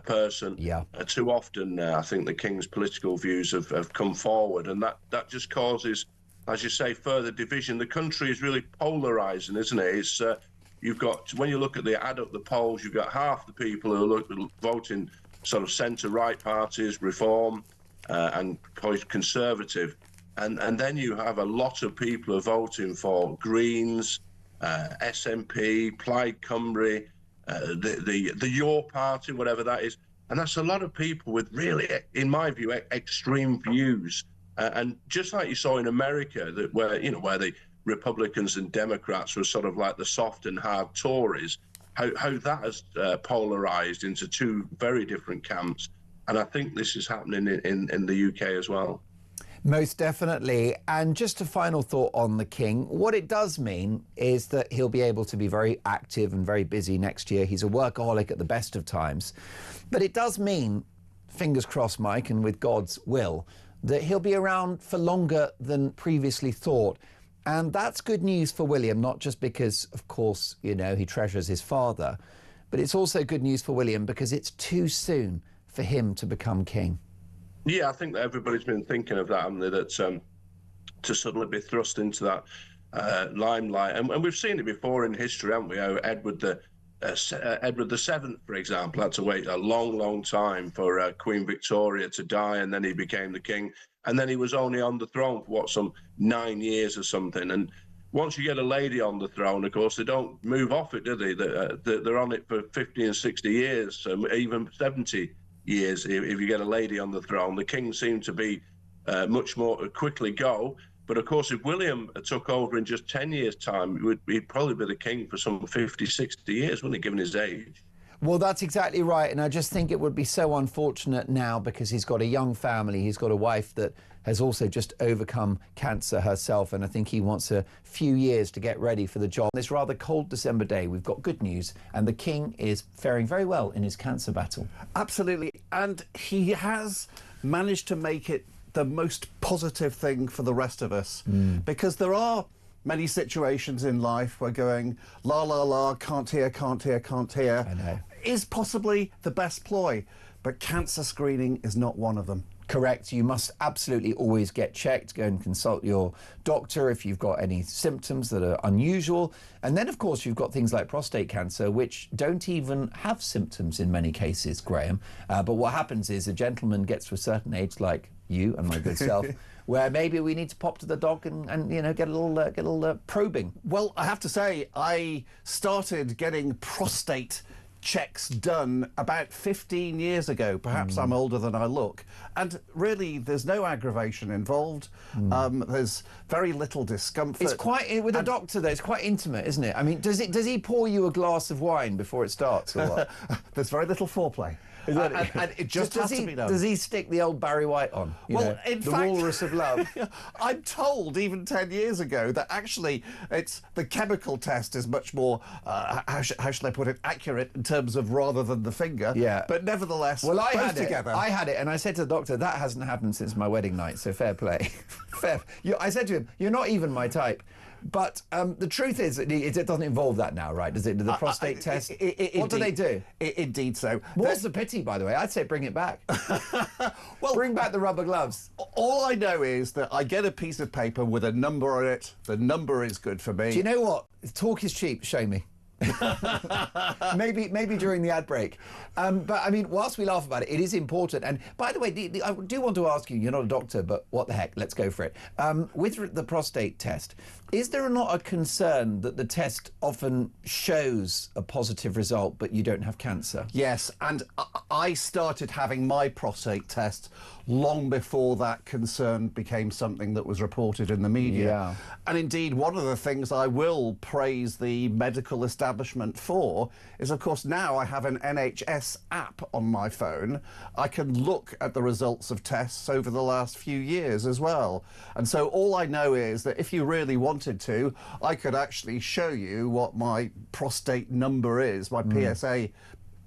person. Yeah. Too often, I think the king's political views have come forward, and that just causes, as you say, further division. The country is really polarising, isn't it? It's you've got, when you add up the polls, you've got half the people who are voting sort of centre-right parties, Reform, and Conservative, and then you have a lot of people who are voting for Greens, SNP, Plaid Cymru, the Your Party, whatever that is, and that's a lot of people with really, in my view, extreme views. And just like you saw in America, where the Republicans and Democrats were sort of like the soft and hard Tories, how that has polarised into two very different camps. And I think this is happening in the UK as well. Most definitely. And just a final thought on the king. What it does mean is that he'll be able to be very active and very busy next year. He's a workaholic at the best of times. But it does mean, fingers crossed, Mike, and with God's will, that he'll be around for longer than previously thought. And that's good news for William, not just because, of course, he treasures his father, but it's also good news for William because it's too soon for him to become king. Yeah, I think that everybody's been thinking of that, haven't they? That to suddenly be thrust into that limelight, and we've seen it before in history, haven't we? How Edward VII, for example, had to wait a long, long time for Queen Victoria to die, and then he became the king, and then he was only on the throne for some 9 years or something. And once you get a lady on the throne, of course, they don't move off it, do they? They're on it for 50 and 60 years, even 70 years if you get a lady on the throne. The king seemed to be much more quickly go. But of course, if William took over in just 10 years' time, he'd probably be the king for some 50, 60 years, wouldn't he, given his age? Well, that's exactly right. And I just think it would be so unfortunate now because he's got a young family. He's got a wife that has also just overcome cancer herself. And I think he wants a few years to get ready for the job. This rather cold December day, we've got good news. And the king is faring very well in his cancer battle. Absolutely. And he has managed to make it the most positive thing for the rest of us. Because there are many situations in life where going, la, la, la, can't hear, can't hear, can't hear, I know. is possibly the best ploy. But cancer screening is not one of them. Correct. You must absolutely always get checked. Go and consult your doctor if you've got any symptoms that are unusual. And then, of course, you've got things like prostate cancer, which don't even have symptoms in many cases, Graham. But what happens is a gentleman gets to a certain age, like you and my good self, where maybe we need to pop to the doc and get a little probing. Well, I have to say, I started getting prostate checks done about 15 years ago. Perhaps I'm older than I look. And really, there's no aggravation involved. There's very little discomfort. It's quite, with a doctor though, it's quite intimate, isn't it? I mean, does he pour you a glass of wine before it starts or what? There's very little foreplay. Is that and it just has to be done. Does he stick the old Barry White on? In the fact, walrus of love. I'm told even 10 years ago that actually it's the chemical test is much more, how shall I put it, accurate in terms of rather than the finger. Yeah. But nevertheless, well, I both had together. I had it, and I said to the doctor, that hasn't happened since my wedding night, so fair play. I said to him, you're not even my type. But the truth is, it doesn't involve that now, right? Does it? The prostate test? What do they do? Indeed so. What's the pity, by the way? I'd say bring it back. Well, bring back the rubber gloves. All I know is that I get a piece of paper with a number on it. The number is good for me. Do you know what? Talk is cheap. Show me. maybe during the ad break. But I mean, whilst we laugh about it, it is important. And by the way, I do want to ask you, you're not a doctor, but what the heck, let's go for it. With the prostate test, is there not a concern that the test often shows a positive result, but you don't have cancer? Yes, and I started having my prostate test long before that concern became something that was reported in the media. Yeah. And indeed, one of the things I will praise the medical establishment for is, of course, now I have an NHS app on my phone. I can look at the results of tests over the last few years as well. And so all I know is that if you really wanted to, I could actually show you what my prostate number is, my PSA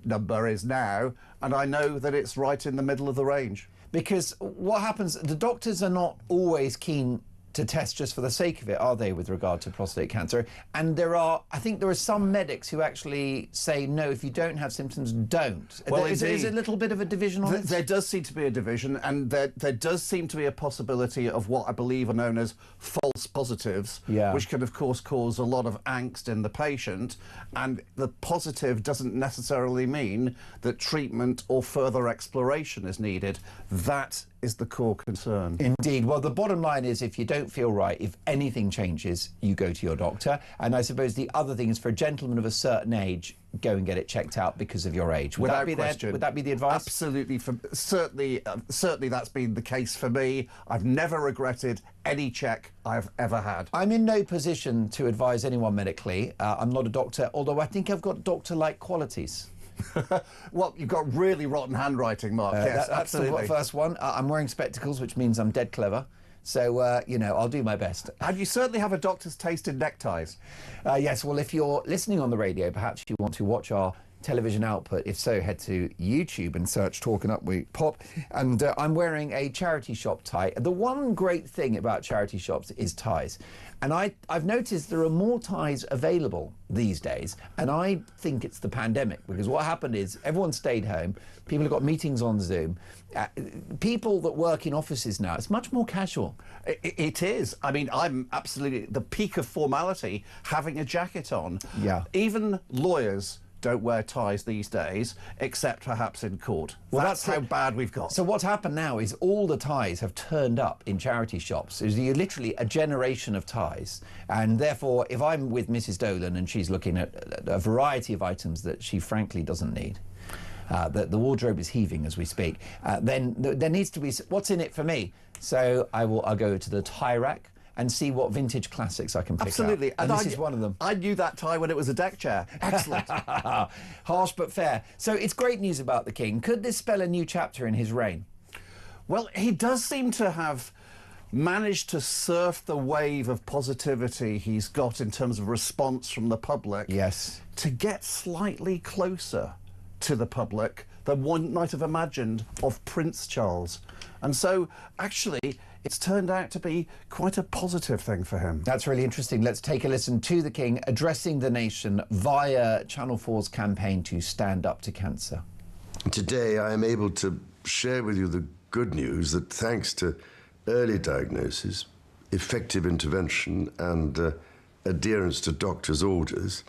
number is now, and I know that it's right in the middle of the range. Because what happens, the doctors are not always keen to test just for the sake of it, are they, with regard to prostate cancer? And I think there are some medics who actually say, no, if you don't have symptoms, don't. Well, is it a little bit of a division on it? There does seem to be a division, and there does seem to be a possibility of what I believe are known as false positives, which can, of course, cause a lot of angst in the patient. And the positive doesn't necessarily mean that treatment or further exploration is needed. That is the core concern. Indeed. Well, the bottom line is, if you don't feel right, if anything changes, you go to your doctor. And I suppose the other thing is, for a gentleman of a certain age, go and get it checked out because of your age. Would Without question. Would that be the advice? Absolutely. Certainly that's been the case for me. I've never regretted any check I've ever had. I'm in no position to advise anyone medically. I'm not a doctor, although I think I've got doctor-like qualities. Well, you've got really rotten handwriting, Mark. Yes, that's absolutely. the first one. I'm wearing spectacles, which means I'm dead clever. So, you know, I'll do my best. And you certainly have a doctor's taste in neckties. Yes, well, if you're listening on the radio, perhaps you want to watch our television output. If so, head to YouTube and search Talk and Up We Pop. And I'm wearing a charity shop tie. The one great thing about charity shops is ties. And I've noticed there are more ties available these days, and I think it's the pandemic, because what happened is everyone stayed home, people have got meetings on Zoom, people that work in offices now, it's much more casual. It is. I mean, I'm absolutely the peak of formality having a jacket on. Yeah. Even lawyers don't wear ties these days, except perhaps in court. Well, that's how bad we've got. So what's happened now is all the ties have turned up in charity shops. You're literally a generation of ties. And therefore, if I'm with Mrs. Dolan and she's looking at a variety of items that she frankly doesn't need, the wardrobe is heaving as we speak, then there needs to be, what's in it for me? So I'll go to the tie rack and see what vintage classics I can pick Absolutely. up. And this is one of them. I knew that tie when it was a deck chair. Excellent. Harsh but fair. So it's great news about the King. Could this spell a new chapter in his reign? Well, he does seem to have managed to surf the wave of positivity he's got in terms of response from the public. Yes. To get slightly closer to the public than one might have imagined of Prince Charles. And so, actually, it's turned out to be quite a positive thing for him. That's really interesting. Let's take a listen to the King addressing the nation via Channel 4's campaign to stand up to cancer. Today, I am able to share with you the good news that thanks to early diagnosis, effective intervention, and adherence to doctors' orders,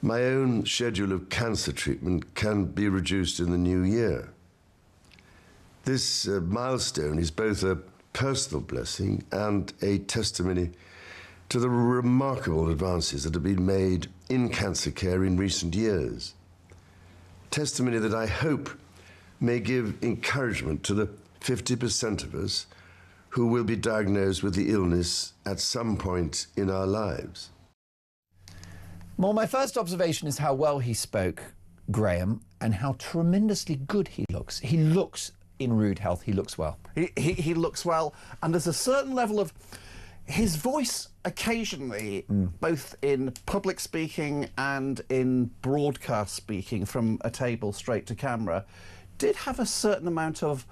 my own schedule of cancer treatment can be reduced in the new year. This milestone is both a personal blessing and a testimony to the remarkable advances that have been made in cancer care in recent years. Testimony that I hope may give encouragement to the 50% of us who will be diagnosed with the illness at some point in our lives. Well, my first observation is how well he spoke, Graham, and how tremendously good he looks. He looks in rude health. He looks well. He looks well, and there's a certain level of his voice occasionally, both in public speaking and in broadcast speaking from a table straight to camera, did have a certain amount of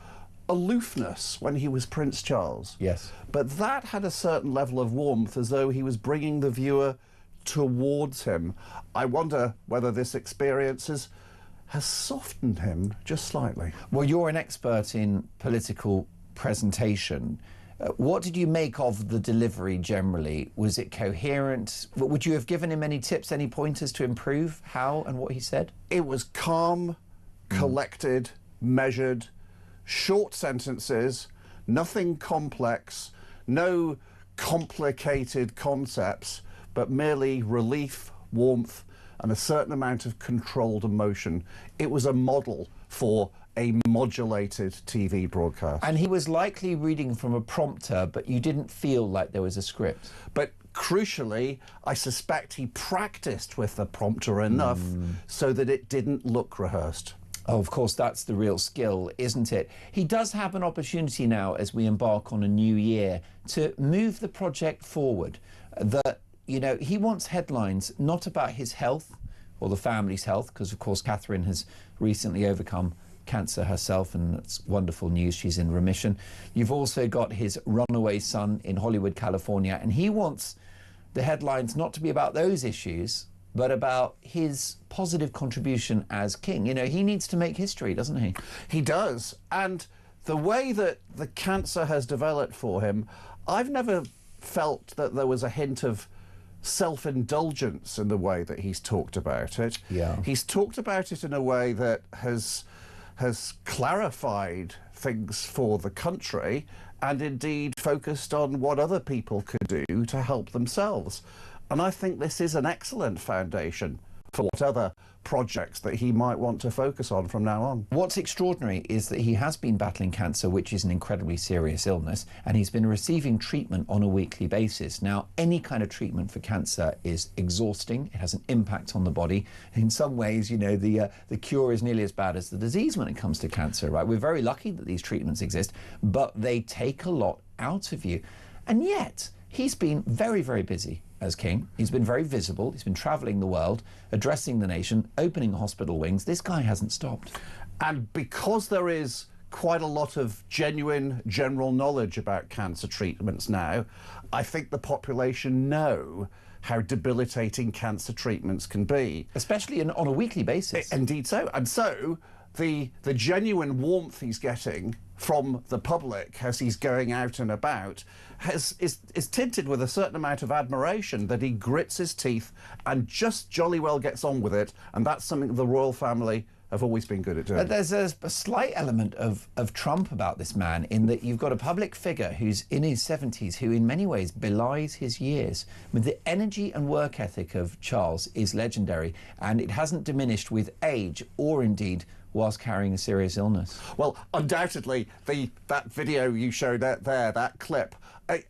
aloofness when he was Prince Charles. Yes. But that had a certain level of warmth, as though he was bringing the viewer towards him. I wonder whether this experience has softened him just slightly. Well, you're an expert in political presentation. What did you make of the delivery generally? Was it coherent? Would you have given him any tips, any pointers to improve how and what he said? It was calm, collected, measured, short sentences, nothing complex, no complicated concepts, but merely relief, warmth, and a certain amount of controlled emotion. It was a model for a modulated TV broadcast. And he was likely reading from a prompter, but you didn't feel like there was a script. But crucially, I suspect he practiced with the prompter enough so that it didn't look rehearsed. Oh, of course, that's the real skill, isn't it? He does have an opportunity now, as we embark on a new year, to move the project forward. That, you know, he wants headlines not about his health or the family's health, because, of course, Catherine has recently overcome cancer herself, and it's wonderful news, she's in remission. You've also got his runaway son in Hollywood, California, and he wants the headlines not to be about those issues, but about his positive contribution as king. You know, he needs to make history, doesn't he? He does. And the way that the cancer has developed for him, I've never felt that there was a hint of self-indulgence in the way that he's talked about it. Yeah. He's talked about it in a way that has clarified things for the country and indeed focused on what other people could do to help themselves. And I think this is an excellent foundation for what other projects that he might want to focus on from now on. What's extraordinary is that he has been battling cancer, which is an incredibly serious illness, and he's been receiving treatment on a weekly basis. Now, any kind of treatment for cancer is exhausting. It has an impact on the body. In some ways, you know, the cure is nearly as bad as the disease when it comes to cancer, right? We're very lucky that these treatments exist, but they take a lot out of you. And yet, he's been very, very busy as king. He's been very visible. He's been travelling the world, addressing the nation, opening hospital wings. This guy hasn't stopped. And because there is quite a lot of genuine general knowledge about cancer treatments now, I think the population know how debilitating cancer treatments can be. Especially on a weekly basis. Indeed so. And so the genuine warmth he's getting from the public as he's going out and about is tinted with a certain amount of admiration that he grits his teeth and just jolly well gets on with it, and that's something the royal family have always been good at doing. There's a slight element of Trump about this man, in that you've got a public figure who's in his 70s, who in many ways belies his years. But the energy and work ethic of Charles is legendary, and it hasn't diminished with age or indeed whilst carrying a serious illness. Well, undoubtedly, that video you showed out there, that clip,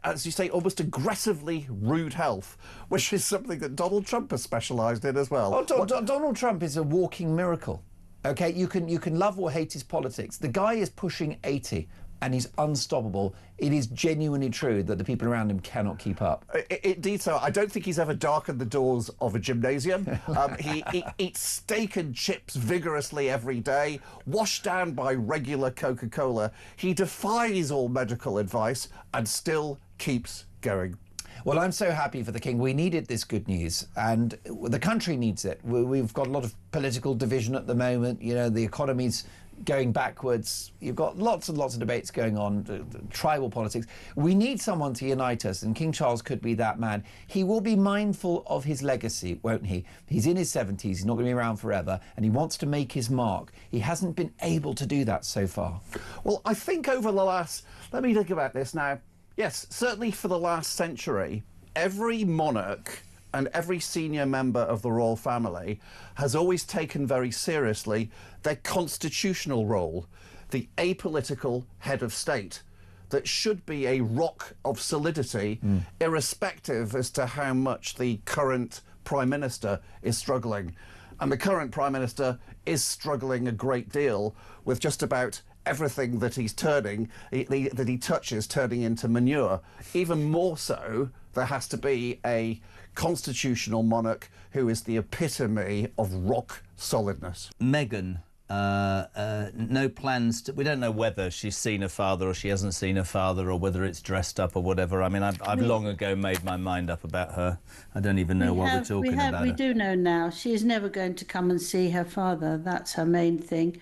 as you say, almost aggressively rude health, which is something that Donald Trump has specialised in as well. Oh, Donald Trump is a walking miracle. Okay, you can love or hate his politics. The guy is pushing 80 and he's unstoppable. It is genuinely true that the people around him cannot keep up. Indeed so. I don't think he's ever darkened the doors of a gymnasium. He eats steak and chips vigorously every day, washed down by regular Coca-Cola. He defies all medical advice and still keeps going. Well, I'm so happy for the king. We needed this good news, and the country needs it. We've got a lot of political division at the moment. You know, the economy's going backwards. You've got lots and lots of debates going on, tribal politics. We need someone to unite us, and King Charles could be that man. He will be mindful of his legacy, won't he? He's in his 70s, he's not going to be around forever, and he wants to make his mark. He hasn't been able to do that so far. Well, I think over the last... Let me think about this now. Yes, certainly for the last century, every monarch and every senior member of the royal family has always taken very seriously their constitutional role, the apolitical head of state, that should be a rock of solidity, irrespective as to how much the current Prime Minister is struggling. And the current Prime Minister is struggling a great deal with just about everything that he's that he touches turning into manure. Even more so, there has to be a constitutional monarch who is the epitome of rock solidness. Meghan no plans to... We don't know whether she's seen her father or she hasn't seen her father, or whether it's dressed up or whatever. I mean, I've long ago made my mind up about her. I don't even know what we're talking about. We do know now. She's never going to come and see her father. That's her main thing.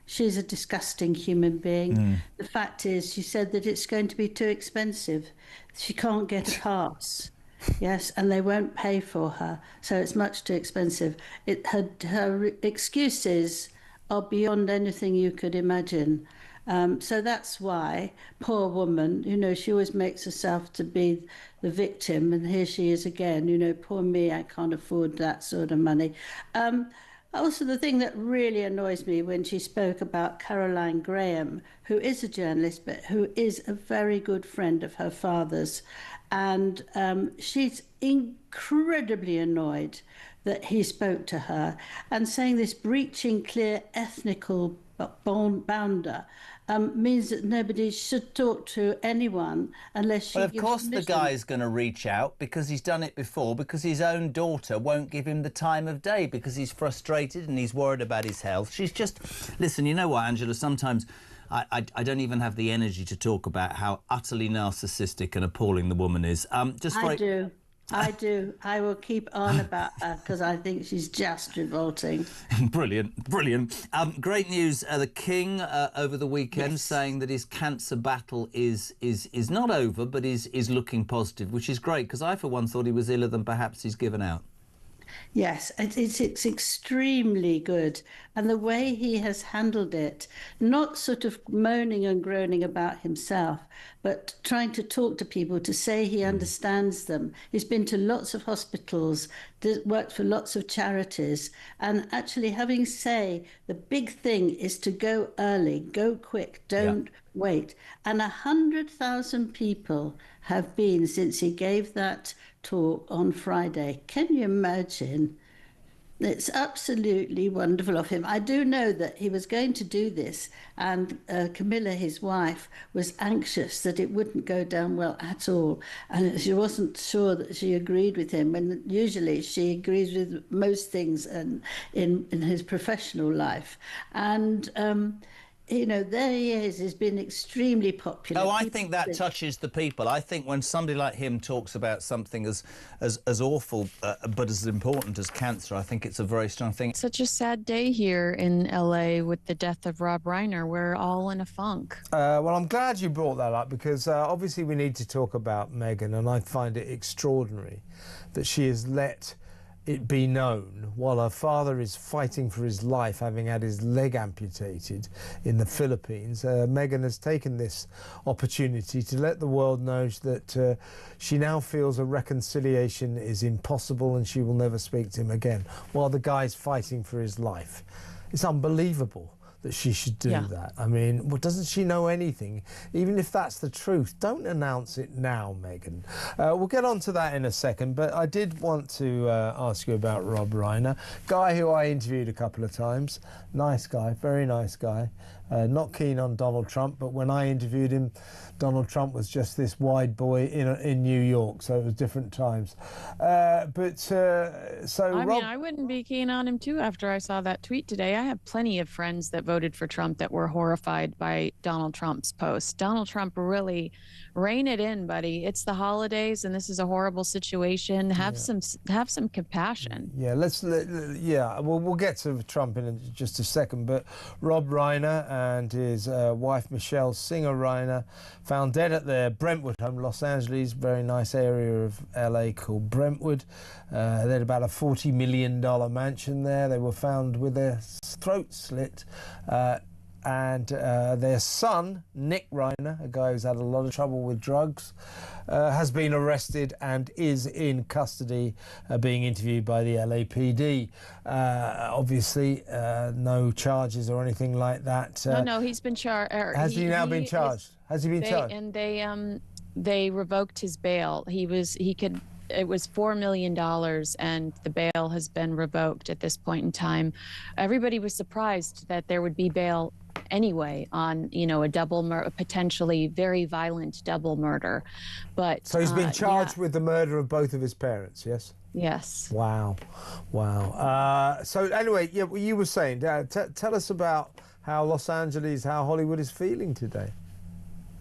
She's a disgusting human being. The fact is, she said that it's going to be too expensive. She can't get a pass. Yes, and they won't pay for her, so it's much too expensive. Her excuses are beyond anything you could imagine. So that's why, poor woman, you know, she always makes herself to be the victim, and here she is again, you know, poor me, I can't afford that sort of money. Also, the thing that really annoys me when she spoke about Caroline Graham, who is a journalist, but who is a very good friend of her father's, and she's incredibly annoyed that he spoke to her, and saying this breaching clear ethnical bounder means that nobody should talk to anyone unless she gives permission. Well, of course the guy's going to reach out, because he's done it before, because his own daughter won't give him the time of day, because he's frustrated and he's worried about his health. She's just... Listen, you know what, Angela, sometimes I don't even have the energy to talk about how utterly narcissistic and appalling the woman is. I do. I will keep on about her because I think she's just revolting. Brilliant, brilliant. Great news. The King over the weekend saying that his cancer battle is not over, but is looking positive, which is great, because I for one thought he was iller than perhaps he's given out. Yes, it's extremely good. And the way he has handled it, not sort of moaning and groaning about himself, but trying to talk to people, to say he understands them. He's been to lots of hospitals, worked for lots of charities, and actually having say the big thing is to go early, go quick, don't wait. And 100,000 people have been since he gave that talk on Friday. Can you imagine? It's absolutely wonderful of him. I do know that he was going to do this, and Camilla, his wife, was anxious that it wouldn't go down well at all, and she wasn't sure that she agreed with him, and usually she agrees with most things in his professional life. And you know, there he is. He's been extremely popular. Oh, I think that touches the people. I think when somebody like him talks about something as awful but as important as cancer, I think it's a very strong thing. Such a sad day here in LA with the death of Rob Reiner. We're all in a funk. Well, I'm glad you brought that up, because obviously we need to talk about Meghan, and I find it extraordinary that she has let it be known while her father is fighting for his life, having had his leg amputated in the Philippines. Meghan has taken this opportunity to let the world know that she now feels a reconciliation is impossible and she will never speak to him again, while the guy's fighting for his life. It's unbelievable that she should do that. I mean, well, doesn't she know anything? Even if that's the truth, don't announce it now, Meghan. We'll get on to that in a second, but I did want to ask you about Rob Reiner, guy who I interviewed a couple of times. Nice guy, very nice guy. Not keen on Donald Trump, but when I interviewed him, Donald Trump was just this wide boy in New York, so it was different times. I mean, I wouldn't be keen on him too after I saw that tweet today. I have plenty of friends that voted for Trump that were horrified by Donald Trump's post. Donald Trump, really rein it in, buddy. It's the holidays and this is a horrible situation. Have some compassion. Yeah, we'll get to Trump in just a second, but Rob Reiner and his wife Michelle Singer Reiner found dead at their Brentwood home, Los Angeles, very nice area of LA called Brentwood. They had about a $40 million mansion there. They were found with their throats slit. And their son, Nick Reiner, a guy who's had a lot of trouble with drugs, has been arrested and is in custody, being interviewed by the LAPD. Obviously, no charges or anything like that. No, he's been charged. Has he now been charged? Has he been charged? And they revoked his bail. It was $4 million, and the bail has been revoked at this point in time. Everybody was surprised that there would be bail anyway on, you know, a potentially very violent double murder. But so he's been charged with the murder of both of his parents, yes? Yes. Wow, wow. So anyway, yeah, well, you were saying, tell us about how Los Angeles, how Hollywood is feeling today.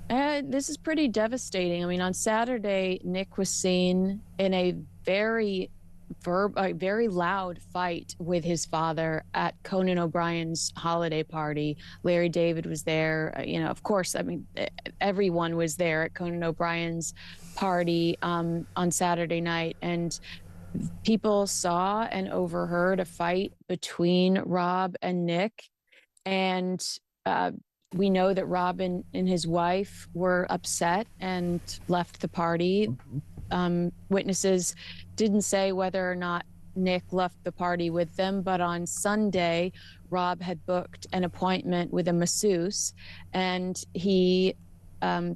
This is pretty devastating. I mean, on Saturday, Nick was seen in a very loud fight with his father at Conan O'Brien's holiday party. Larry David was there. You know, of course, I mean, everyone was there at Conan O'Brien's party on Saturday night. And people saw and overheard a fight between Rob and Nick. And we know that Rob and his wife were upset and left the party. Witnesses didn't say whether or not Nick left the party with them, but on Sunday, Rob had booked an appointment with a masseuse, and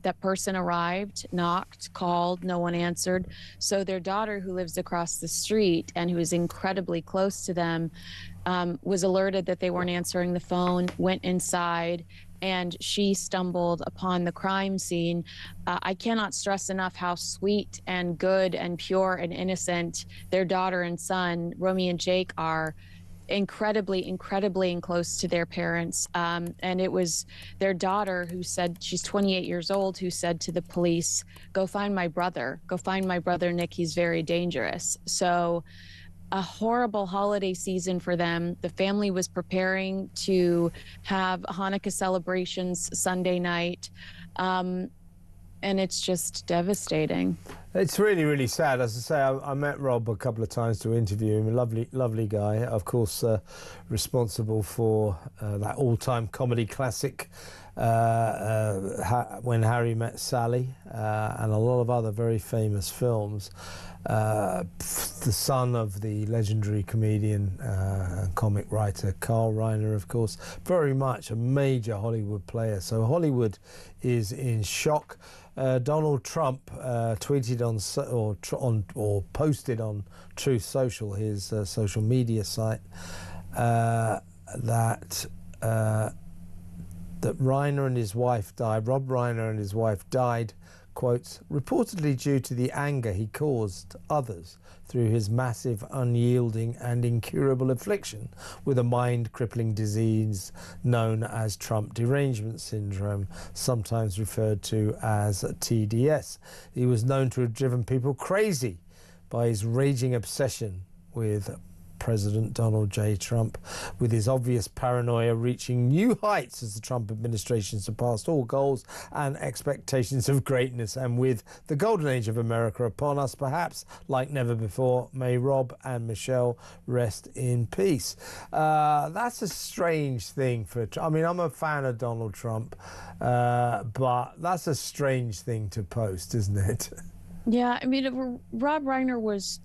that person arrived, knocked, called, no one answered. So their daughter, who lives across the street and who is incredibly close to them, was alerted that they weren't answering the phone, went inside, and she stumbled upon the crime scene. I cannot stress enough how sweet and good and pure and innocent their daughter and son, Romy and Jake, are. Incredibly close to their parents. And it was their daughter who said, she's 28 years old, who said to the police, go find my brother, Nick, he's very dangerous. So a horrible holiday season for them. The family was preparing to have Hanukkah celebrations Sunday night. And it's just devastating. It's really, really sad. As I say, I met Rob a couple of times to interview him. A lovely, lovely guy. Of course, responsible for that all-time comedy classic, When Harry Met Sally, and a lot of other very famous films. The son of the legendary comedian and comic writer Carl Reiner, of course, very much a major Hollywood player. So Hollywood is in shock. Donald Trump tweeted or posted on Truth Social, his social media site, that Reiner and his wife died. Rob Reiner and his wife died, quotes, reportedly due to the anger he caused others through his massive, unyielding and incurable affliction with a mind-crippling disease known as Trump derangement syndrome, sometimes referred to as TDS. He was known to have driven people crazy by his raging obsession with President Donald J. Trump, with his obvious paranoia reaching new heights as the Trump administration surpassed all goals and expectations of greatness. And with the golden age of America upon us, perhaps like never before, may Rob and Michelle rest in peace. That's a strange thing I mean, I'm a fan of Donald Trump, but that's a strange thing to post, isn't it? Yeah, I mean, Rob Reiner was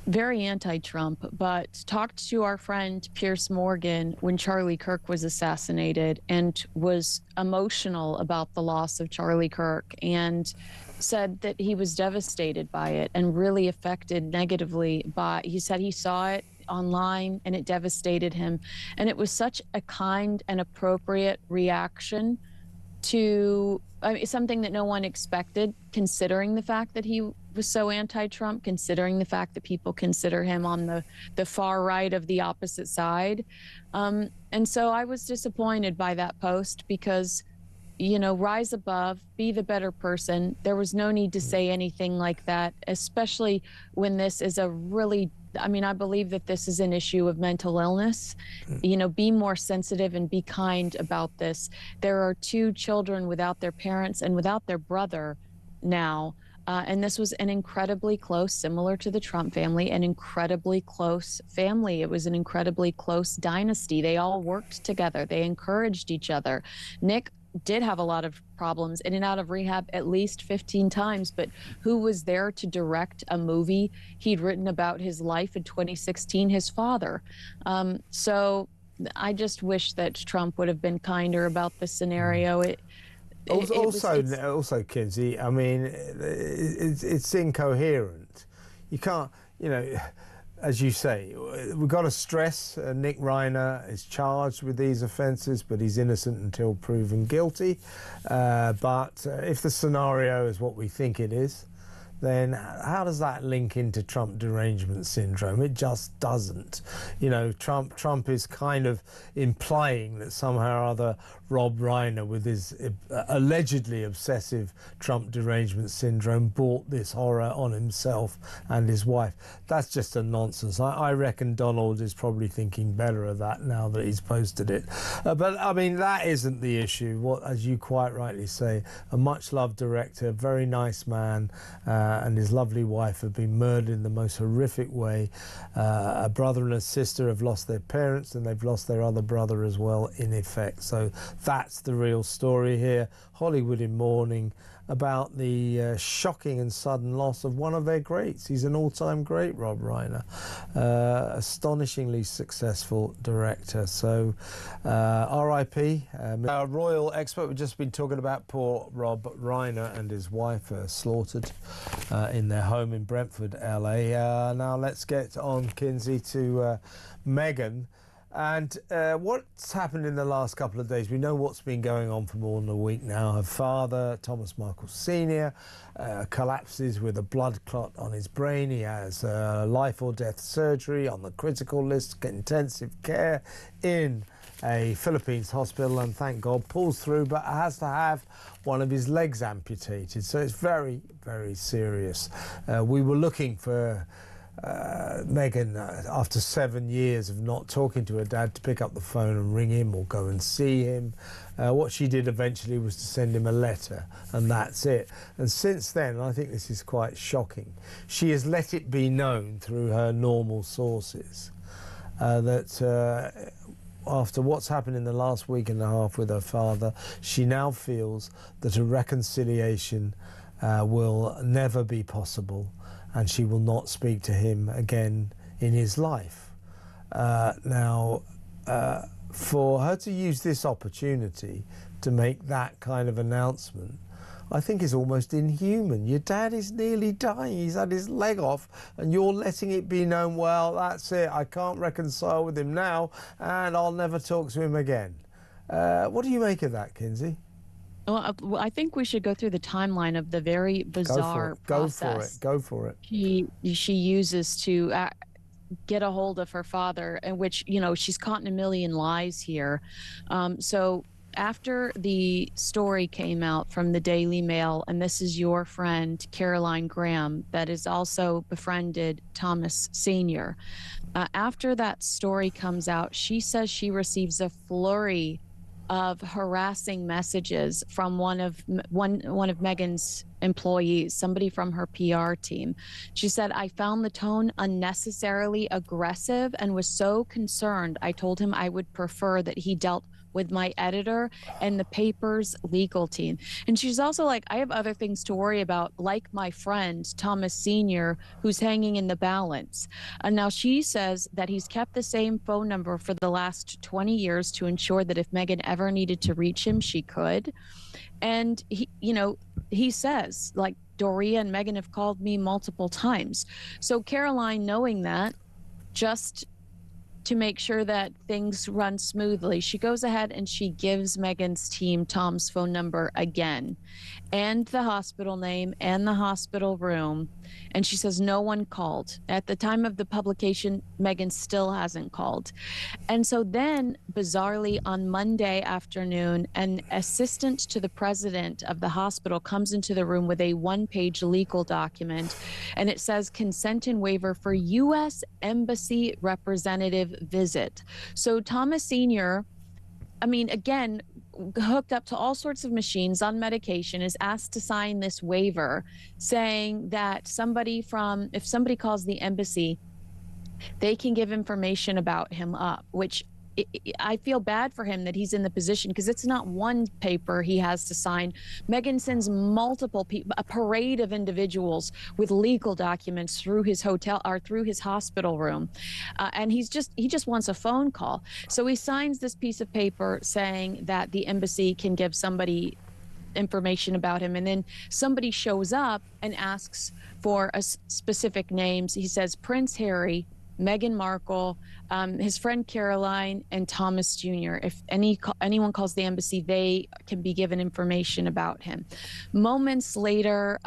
very anti-Trump, but talked to our friend Piers Morgan when Charlie Kirk was assassinated and was emotional about the loss of Charlie Kirk and said that he was devastated by it and really affected negatively by, he said he saw it online and it devastated him. And it was such a kind and appropriate reaction to something that no one expected, considering the fact that he was so anti-Trump, considering the fact that people consider him on the far right of the opposite side. And so I was disappointed by that post because, you know, rise above, be the better person. There was no need to say anything like that, especially when this is a really, I mean, I believe that this is an issue of mental illness. You know, be more sensitive and be kind about this. There are 2 children without their parents and without their brother now. And this was an incredibly close, similar to the Trump family, an incredibly close family. It was an incredibly close dynasty. They all worked together. They encouraged each other. Nick did have a lot of problems, in and out of rehab at least 15 times, but who was there to direct a movie he'd written about his life in 2016? His father. So I just wish that Trump would have been kinder about the scenario. Also, Kinsey, I mean, it's incoherent. You can't, you know, as you say, we've got to stress Nick Reiner is charged with these offences, but he's innocent until proven guilty. But if the scenario is what we think it is, then how does that link into Trump derangement syndrome? It just doesn't. You know, Trump is kind of implying that somehow or other Rob Reiner, with his allegedly obsessive Trump derangement syndrome, brought this horror on himself and his wife. That's just a nonsense. I reckon Donald is probably thinking better of that now that he's posted it. But I mean, that isn't the issue. What, as you quite rightly say, a much-loved director, very nice man, and his lovely wife have been murdered in the most horrific way. A brother and a sister have lost their parents, and they've lost their other brother as well, in effect. So that's the real story here. Hollywood in mourning about the shocking and sudden loss of one of their greats. He's an all-time great, Rob Reiner. Astonishingly successful director. So R.I.P. Our royal expert, we've just been talking about poor Rob Reiner and his wife slaughtered in their home in Brentford, LA. Now let's get on, Kinsey, to Meghan. And what's happened in the last couple of days? We know what's been going on for more than a week now. Her father, Thomas Markle Sr., collapses with a blood clot on his brain. He has life or death surgery on the critical list, intensive care in a Philippines hospital, and thank God pulls through, but has to have one of his legs amputated. So it's very, very serious. We were looking for Meghan, after 7 years of not talking to her dad, to pick up the phone and ring him or go and see him. What she did eventually was to send him a letter, and that's it. And since then, and I think this is quite shocking, she has let it be known through her normal sources that after what's happened in the last week and a half with her father, she now feels that a reconciliation will never be possible, and she will not speak to him again in his life. Now, for her to use this opportunity to make that kind of announcement, I think is almost inhuman. Your dad is nearly dying. He's had his leg off, and you're letting it be known, well, that's it, I can't reconcile with him now, and I'll never talk to him again. What do you make of that, Kinsey? Well, I think we should go through the timeline of the very bizarre process. Go for it. She uses to get a hold of her father, in which, you know, she's caught in a million lies here. So after the story came out from the Daily Mail, and this is your friend Caroline Graham that has also befriended Thomas Sr. After that story comes out, she says she receives a flurry of harassing messages from one of Meghan's employees, somebody from her PR team. She said, I found the tone unnecessarily aggressive and was so concerned. I told him I would prefer that he dealt with my editor and the paper's legal team. And she's also like, I have other things to worry about, like my friend Thomas Sr., who's hanging in the balance. And now she says that he's kept the same phone number for the last 20 years to ensure that if Meghan ever needed to reach him, she could. And he says, like, Doria and Meghan have called me multiple times. So Caroline, knowing that, just to make sure that things run smoothly, she goes ahead and she gives Meghan's team Tom's phone number again, and the hospital name and the hospital room. And she says no one called. At the time of the publication, Meghan still hasn't called. And so then, bizarrely, on Monday afternoon, an assistant to the president of the hospital comes into the room with a one-page legal document, and it says consent and waiver for U.S. Embassy representative visit. So Thomas Sr., I mean, again, hooked up to all sorts of machines on medication, is asked to sign this waiver saying that if somebody calls the embassy, they can give information about him up, which I feel bad for him that he's in the position, because it's not one paper he has to sign. Meghan sends multiple people, a parade of individuals with legal documents through his hotel or through his hospital room. And he just wants a phone call. So he signs this piece of paper saying that the embassy can give somebody information about him. And then somebody shows up and asks for a specific names. He says Prince Harry, Meghan Markle, his friend Caroline, and Thomas Jr. If anyone calls the embassy, they can be given information about him. Moments later,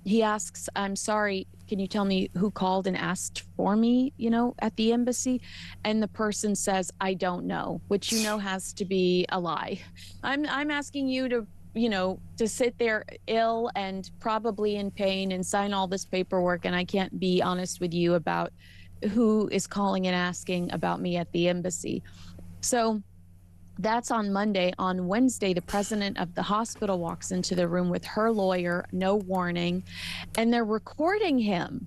he asks, I'm sorry, can you tell me who called and asked for me, you know, at the embassy? And the person says, I don't know, which, you know, has to be a lie. I'm asking you to, you know, to sit there ill and probably in pain and sign all this paperwork, and I can't be honest with you about who is calling and asking about me at the embassy. So that's on Monday. On Wednesday, the president of the hospital walks into the room with her lawyer, no warning, and they're recording him.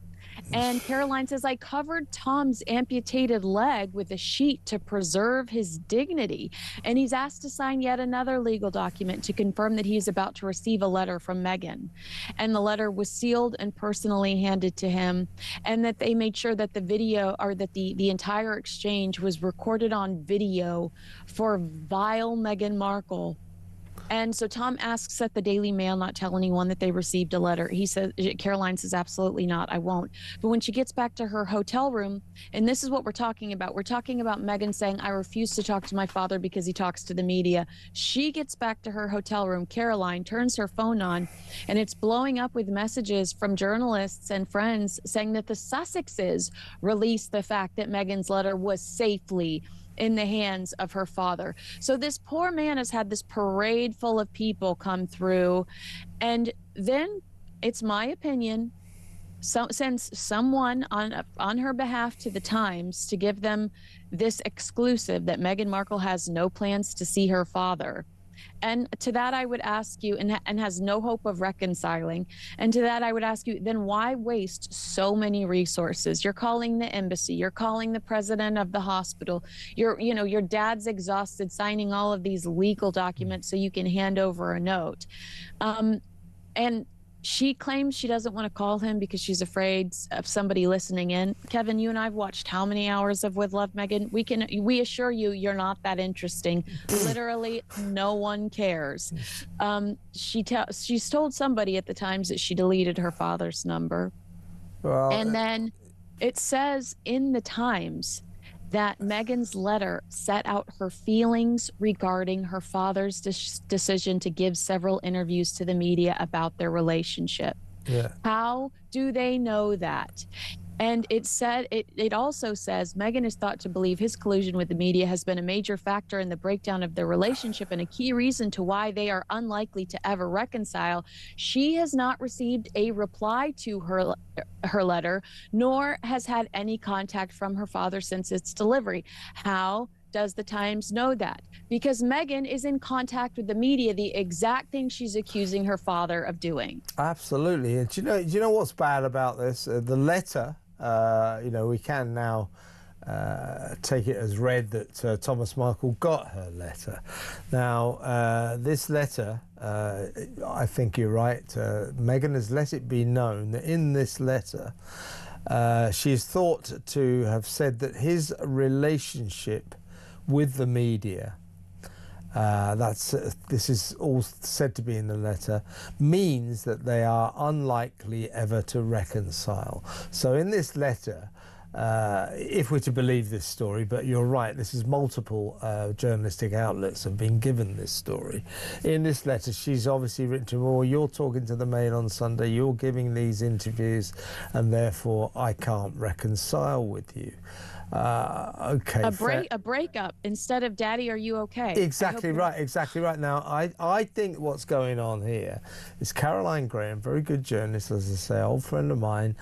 And Caroline says, I covered Tom's amputated leg with a sheet to preserve his dignity. And he's asked to sign yet another legal document to confirm that he's about to receive a letter from Meghan. And the letter was sealed and personally handed to him. And that they made sure that the video, or that the entire exchange was recorded on video for vile Meghan Markle. And so Tom asks that the Daily Mail not tell anyone that they received a letter. He says, Caroline says, absolutely not, I won't. But when she gets back to her hotel room, and this is what we're talking about. We're talking about Meghan saying, I refuse to talk to my father because he talks to the media. She gets back to her hotel room. Caroline turns her phone on, and it's blowing up with messages from journalists and friends saying that the Sussexes released the fact that Meghan's letter was safely in the hands of her father. So this poor man has had this parade full of people come through, and then it's my opinion, sends someone on her behalf to the Times to give them this exclusive that Meghan Markle has no plans to see her father. And to that I would ask you, and has no hope of reconciling. And to that I would ask you, then why waste so many resources? You're calling the embassy, you're calling the president of the hospital, your dad's exhausted signing all of these legal documents so you can hand over a note. And she claims she doesn't want to call him because she's afraid of somebody listening in. Kevin, you and I've watched how many hours of With Love, Meghan? We assure you, you're not that interesting. Literally, no one cares. She's told somebody at the Times that she deleted her father's number. Well, and then it says in the Times that Meghan's letter set out her feelings regarding her father's decision to give several interviews to the media about their relationship. Yeah. How do they know that? And it also says Meghan is thought to believe his collusion with the media has been a major factor in the breakdown of their relationship and a key reason to why they are unlikely to ever reconcile. She has not received a reply to her letter, nor has had any contact from her father since its delivery. How does the Times know that? Because Meghan is in contact with the media, the exact thing she's accusing her father of doing. Absolutely. And do you know what's bad about this? The letter, we can now take it as read that Thomas Markle got her letter. Now, this letter, I think you're right, Meghan has let it be known that in this letter, she is thought to have said that his relationship with the media, this is all said to be in the letter, means that they are unlikely ever to reconcile. So in this letter, if we're to believe this story, but you're right, this is multiple journalistic outlets have been given this story. In this letter, she's obviously written to him, oh, you're talking to the Mail on Sunday, you're giving these interviews, and therefore I can't reconcile with you. Okay. A breakup instead of "Daddy, are you okay?" Exactly right. Now, I think what's going on here is Caroline Graham, very good journalist, as I say, old friend of mine.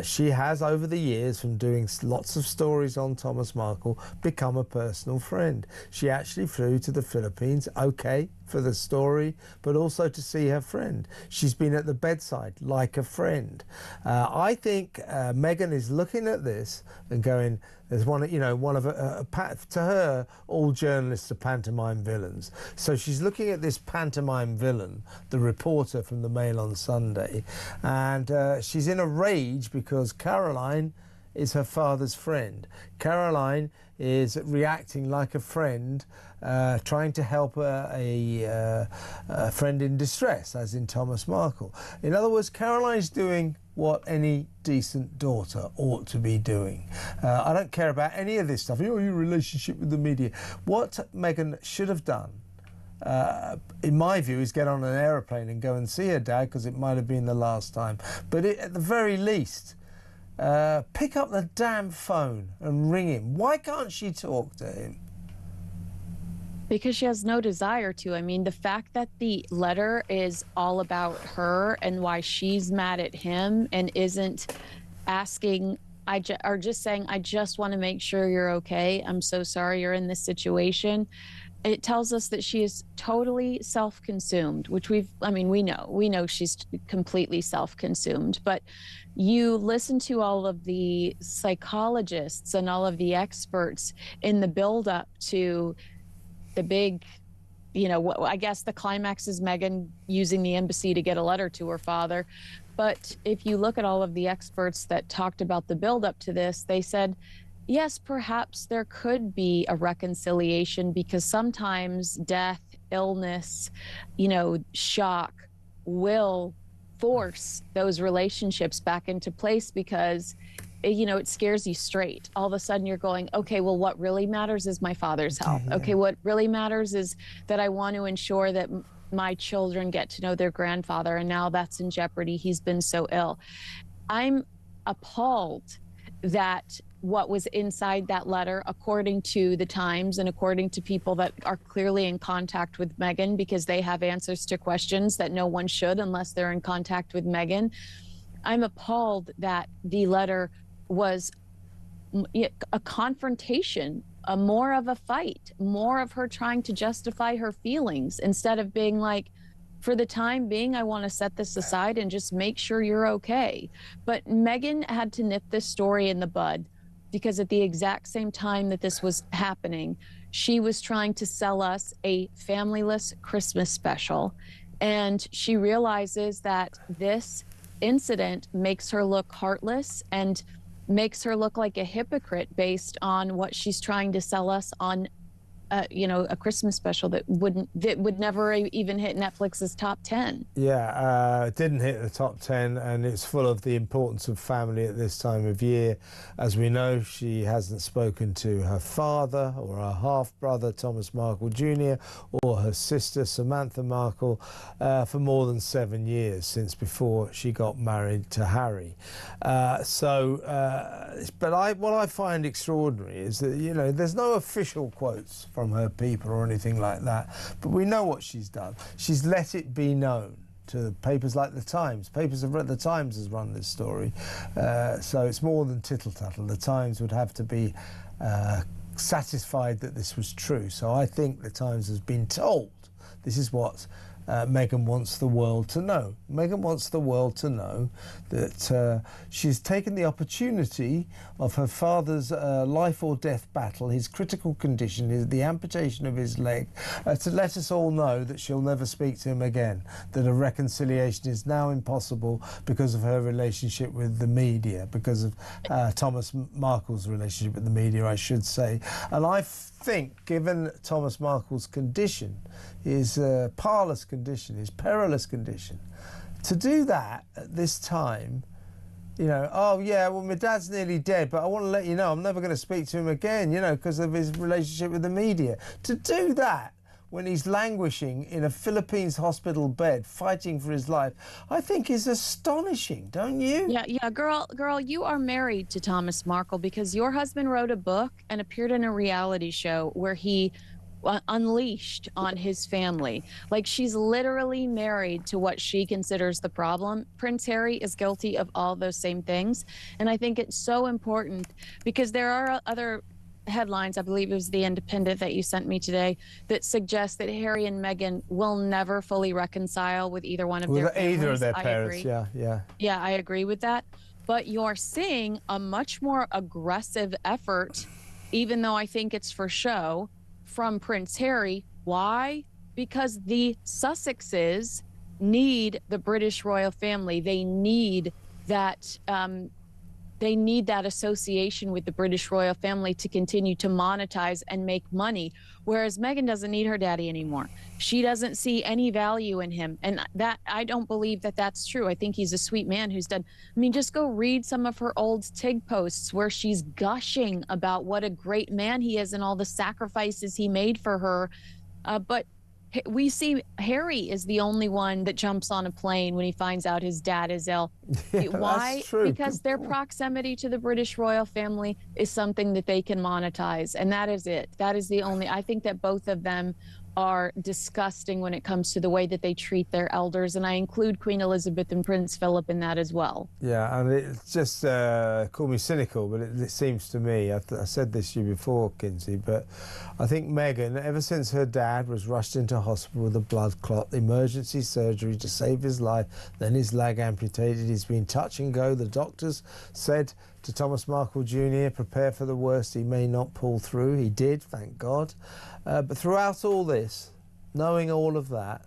She has, over the years, from doing lots of stories on Thomas Markle, become a personal friend. She actually flew to the Philippines, okay, for the story, but also to see her friend. She's been at the bedside like a friend. I think Meghan is looking at this and going, there's to her, all journalists are pantomime villains. So she's looking at this pantomime villain, the reporter from the Mail on Sunday, and she's in a rage because Caroline is her father's friend. Caroline is reacting like a friend, trying to help a friend in distress, as in Thomas Markle. In other words, Caroline's doing what any decent daughter ought to be doing. I don't care about any of this stuff. Your relationship with the media. What Meghan should have done in my view, is get on an aeroplane and go and see her dad, because it might have been the last time. But at the very least, pick up the damn phone and ring him. Why can't she talk to him? Because she has no desire to. I mean, the fact that the letter is all about her and why she's mad at him and isn't asking, or just saying, I just want to make sure you're okay. I'm so sorry you're in this situation. It tells us that she is totally self-consumed, which we know she's completely self-consumed. But you listen to all of the psychologists and all of the experts in the build-up to the big, I guess the climax is Meghan using the embassy to get a letter to her father. But if you look at all of the experts that talked about the buildup to this, they said, yes, perhaps there could be a reconciliation, because sometimes death, illness, shock will force those relationships back into place, because it scares you straight. All of a sudden you're going, okay, well, what really matters is my father's health. Okay, what really matters is that I want to ensure that my children get to know their grandfather, and now that's in jeopardy. He's been so ill. I'm appalled that what was inside that letter, according to the Times and according to people that are clearly in contact with Meghan, because they have answers to questions that no one should unless they're in contact with Meghan. I'm appalled that the letter was a confrontation, more of a fight, more of her trying to justify her feelings, instead of being like, for the time being, I want to set this aside and just make sure you're okay. But Meghan had to nip this story in the bud, because at the exact same time that this was happening, she was trying to sell us a familyless Christmas special. And she realizes that this incident makes her look heartless and makes her look like a hypocrite based on what she's trying to sell us on a Christmas special that would never even hit Netflix's top 10. Yeah, it didn't hit the top 10, and it's full of the importance of family at this time of year. As we know, she hasn't spoken to her father or her half-brother, Thomas Markle Jr., or her sister, Samantha Markle, for more than 7 years, since before she got married to Harry. But what I find extraordinary is that, there's no official quotes from her people or anything like that, but we know what she's done. She's let it be known to papers like the Times. The Times has run this story, so it's more than tittle-tattle. The Times would have to be satisfied that this was true. So I think the Times has been told this is what Meghan wants the world to know. Meghan wants the world to know that she's taken the opportunity of her father's life or death battle, his critical condition, the amputation of his leg, to let us all know that she'll never speak to him again, that a reconciliation is now impossible because of her relationship with the media, because of Thomas Markle's relationship with the media, I should say. And I think, given Thomas Markle's condition, his parlous condition, his perilous condition, to do that at this time, oh yeah, well, my dad's nearly dead, but I want to let you know I'm never going to speak to him again, because of his relationship with the media. To do that when he's languishing in a Philippines hospital bed, fighting for his life, I think is astonishing, don't you? Yeah, girl, you are married to Thomas Markle because your husband wrote a book and appeared in a reality show where he unleashed on his family. Like, she's literally married to what she considers the problem. Prince Harry is guilty of all those same things. And I think it's so important, because there are other headlines, I believe it was The Independent that you sent me today, that suggest that Harry and Meghan will never fully reconcile with either one of their families. Either of their I parents, agree. yeah. Yeah, I agree with that. But you're seeing a much more aggressive effort, even though I think it's for show, from Prince Harry. Why? Because the Sussexes need the British royal family. They need that association with the British royal family to continue to monetize and make money, whereas Meghan doesn't need her daddy anymore. She doesn't see any value in him, and that, I don't believe that that's true. I think he's a sweet man who's done, just go read some of her old TIG posts where she's gushing about what a great man he is and all the sacrifices he made for her. But we see Harry is the only one that jumps on a plane when he finds out his dad is ill. Why? That's true. Because their proximity to the British royal family is something that they can monetize, and that is it. That is the only. I think that both of them are disgusting when it comes to the way that they treat their elders, and I include Queen Elizabeth and Prince Philip in that as well. Yeah, and it's just, call me cynical, but it seems to me, I said this to you before, Kinsey, but I think Meghan, ever since her dad was rushed into hospital with a blood clot, emergency surgery to save his life, then his leg amputated, he's been touch and go. The doctors said to Thomas Markle Jr., prepare for the worst, he may not pull through. He did, thank God. But throughout all this, knowing all of that,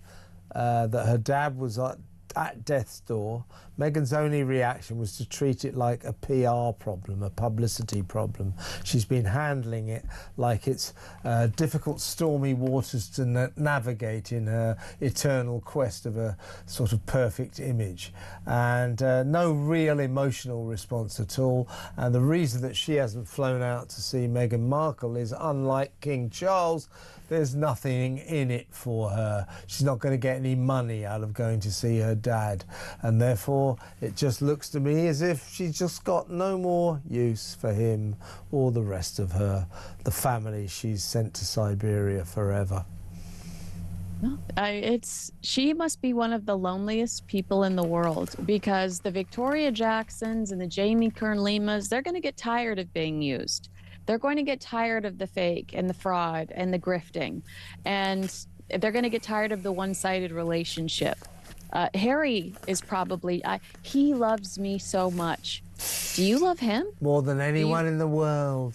that her dad was at death's door, Meghan's only reaction was to treat it like a PR problem, a publicity problem. She's been handling it like it's difficult, stormy waters to navigate in her eternal quest of a sort of perfect image. And no real emotional response at all. And the reason that she hasn't flown out to see Meghan Markle is, unlike King Charles, there's nothing in it for her. She's not going to get any money out of going to see her dad. And therefore, it just looks to me as if she's just got no more use for him or the rest of the family she's sent to Siberia forever. She must be one of the loneliest people in the world, because the Victoria Jacksons and the Jamie Kern-Limas, they're going to get tired of being used. They're going to get tired of the fake and the fraud and the grifting, and they're going to get tired of the one-sided relationship. Harry is probably, he loves me so much. Do you love him? More than anyone in the world.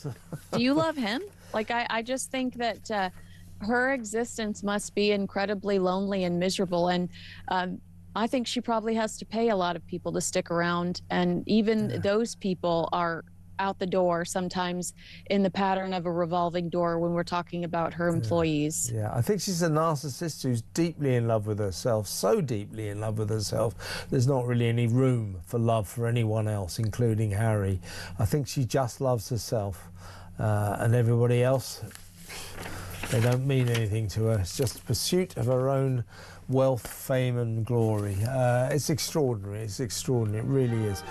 Do you love him? Like, I just think that her existence must be incredibly lonely and miserable. And I think she probably has to pay a lot of people to stick around. And even those people are out the door sometimes in the pattern of a revolving door when we're talking about her employees. Yeah, I think she's a narcissist who's deeply in love with herself, so deeply in love with herself, there's not really any room for love for anyone else, including Harry. I think she just loves herself, and everybody else, they don't mean anything to her. It's just the pursuit of her own wealth, fame and glory. It's extraordinary, it really is.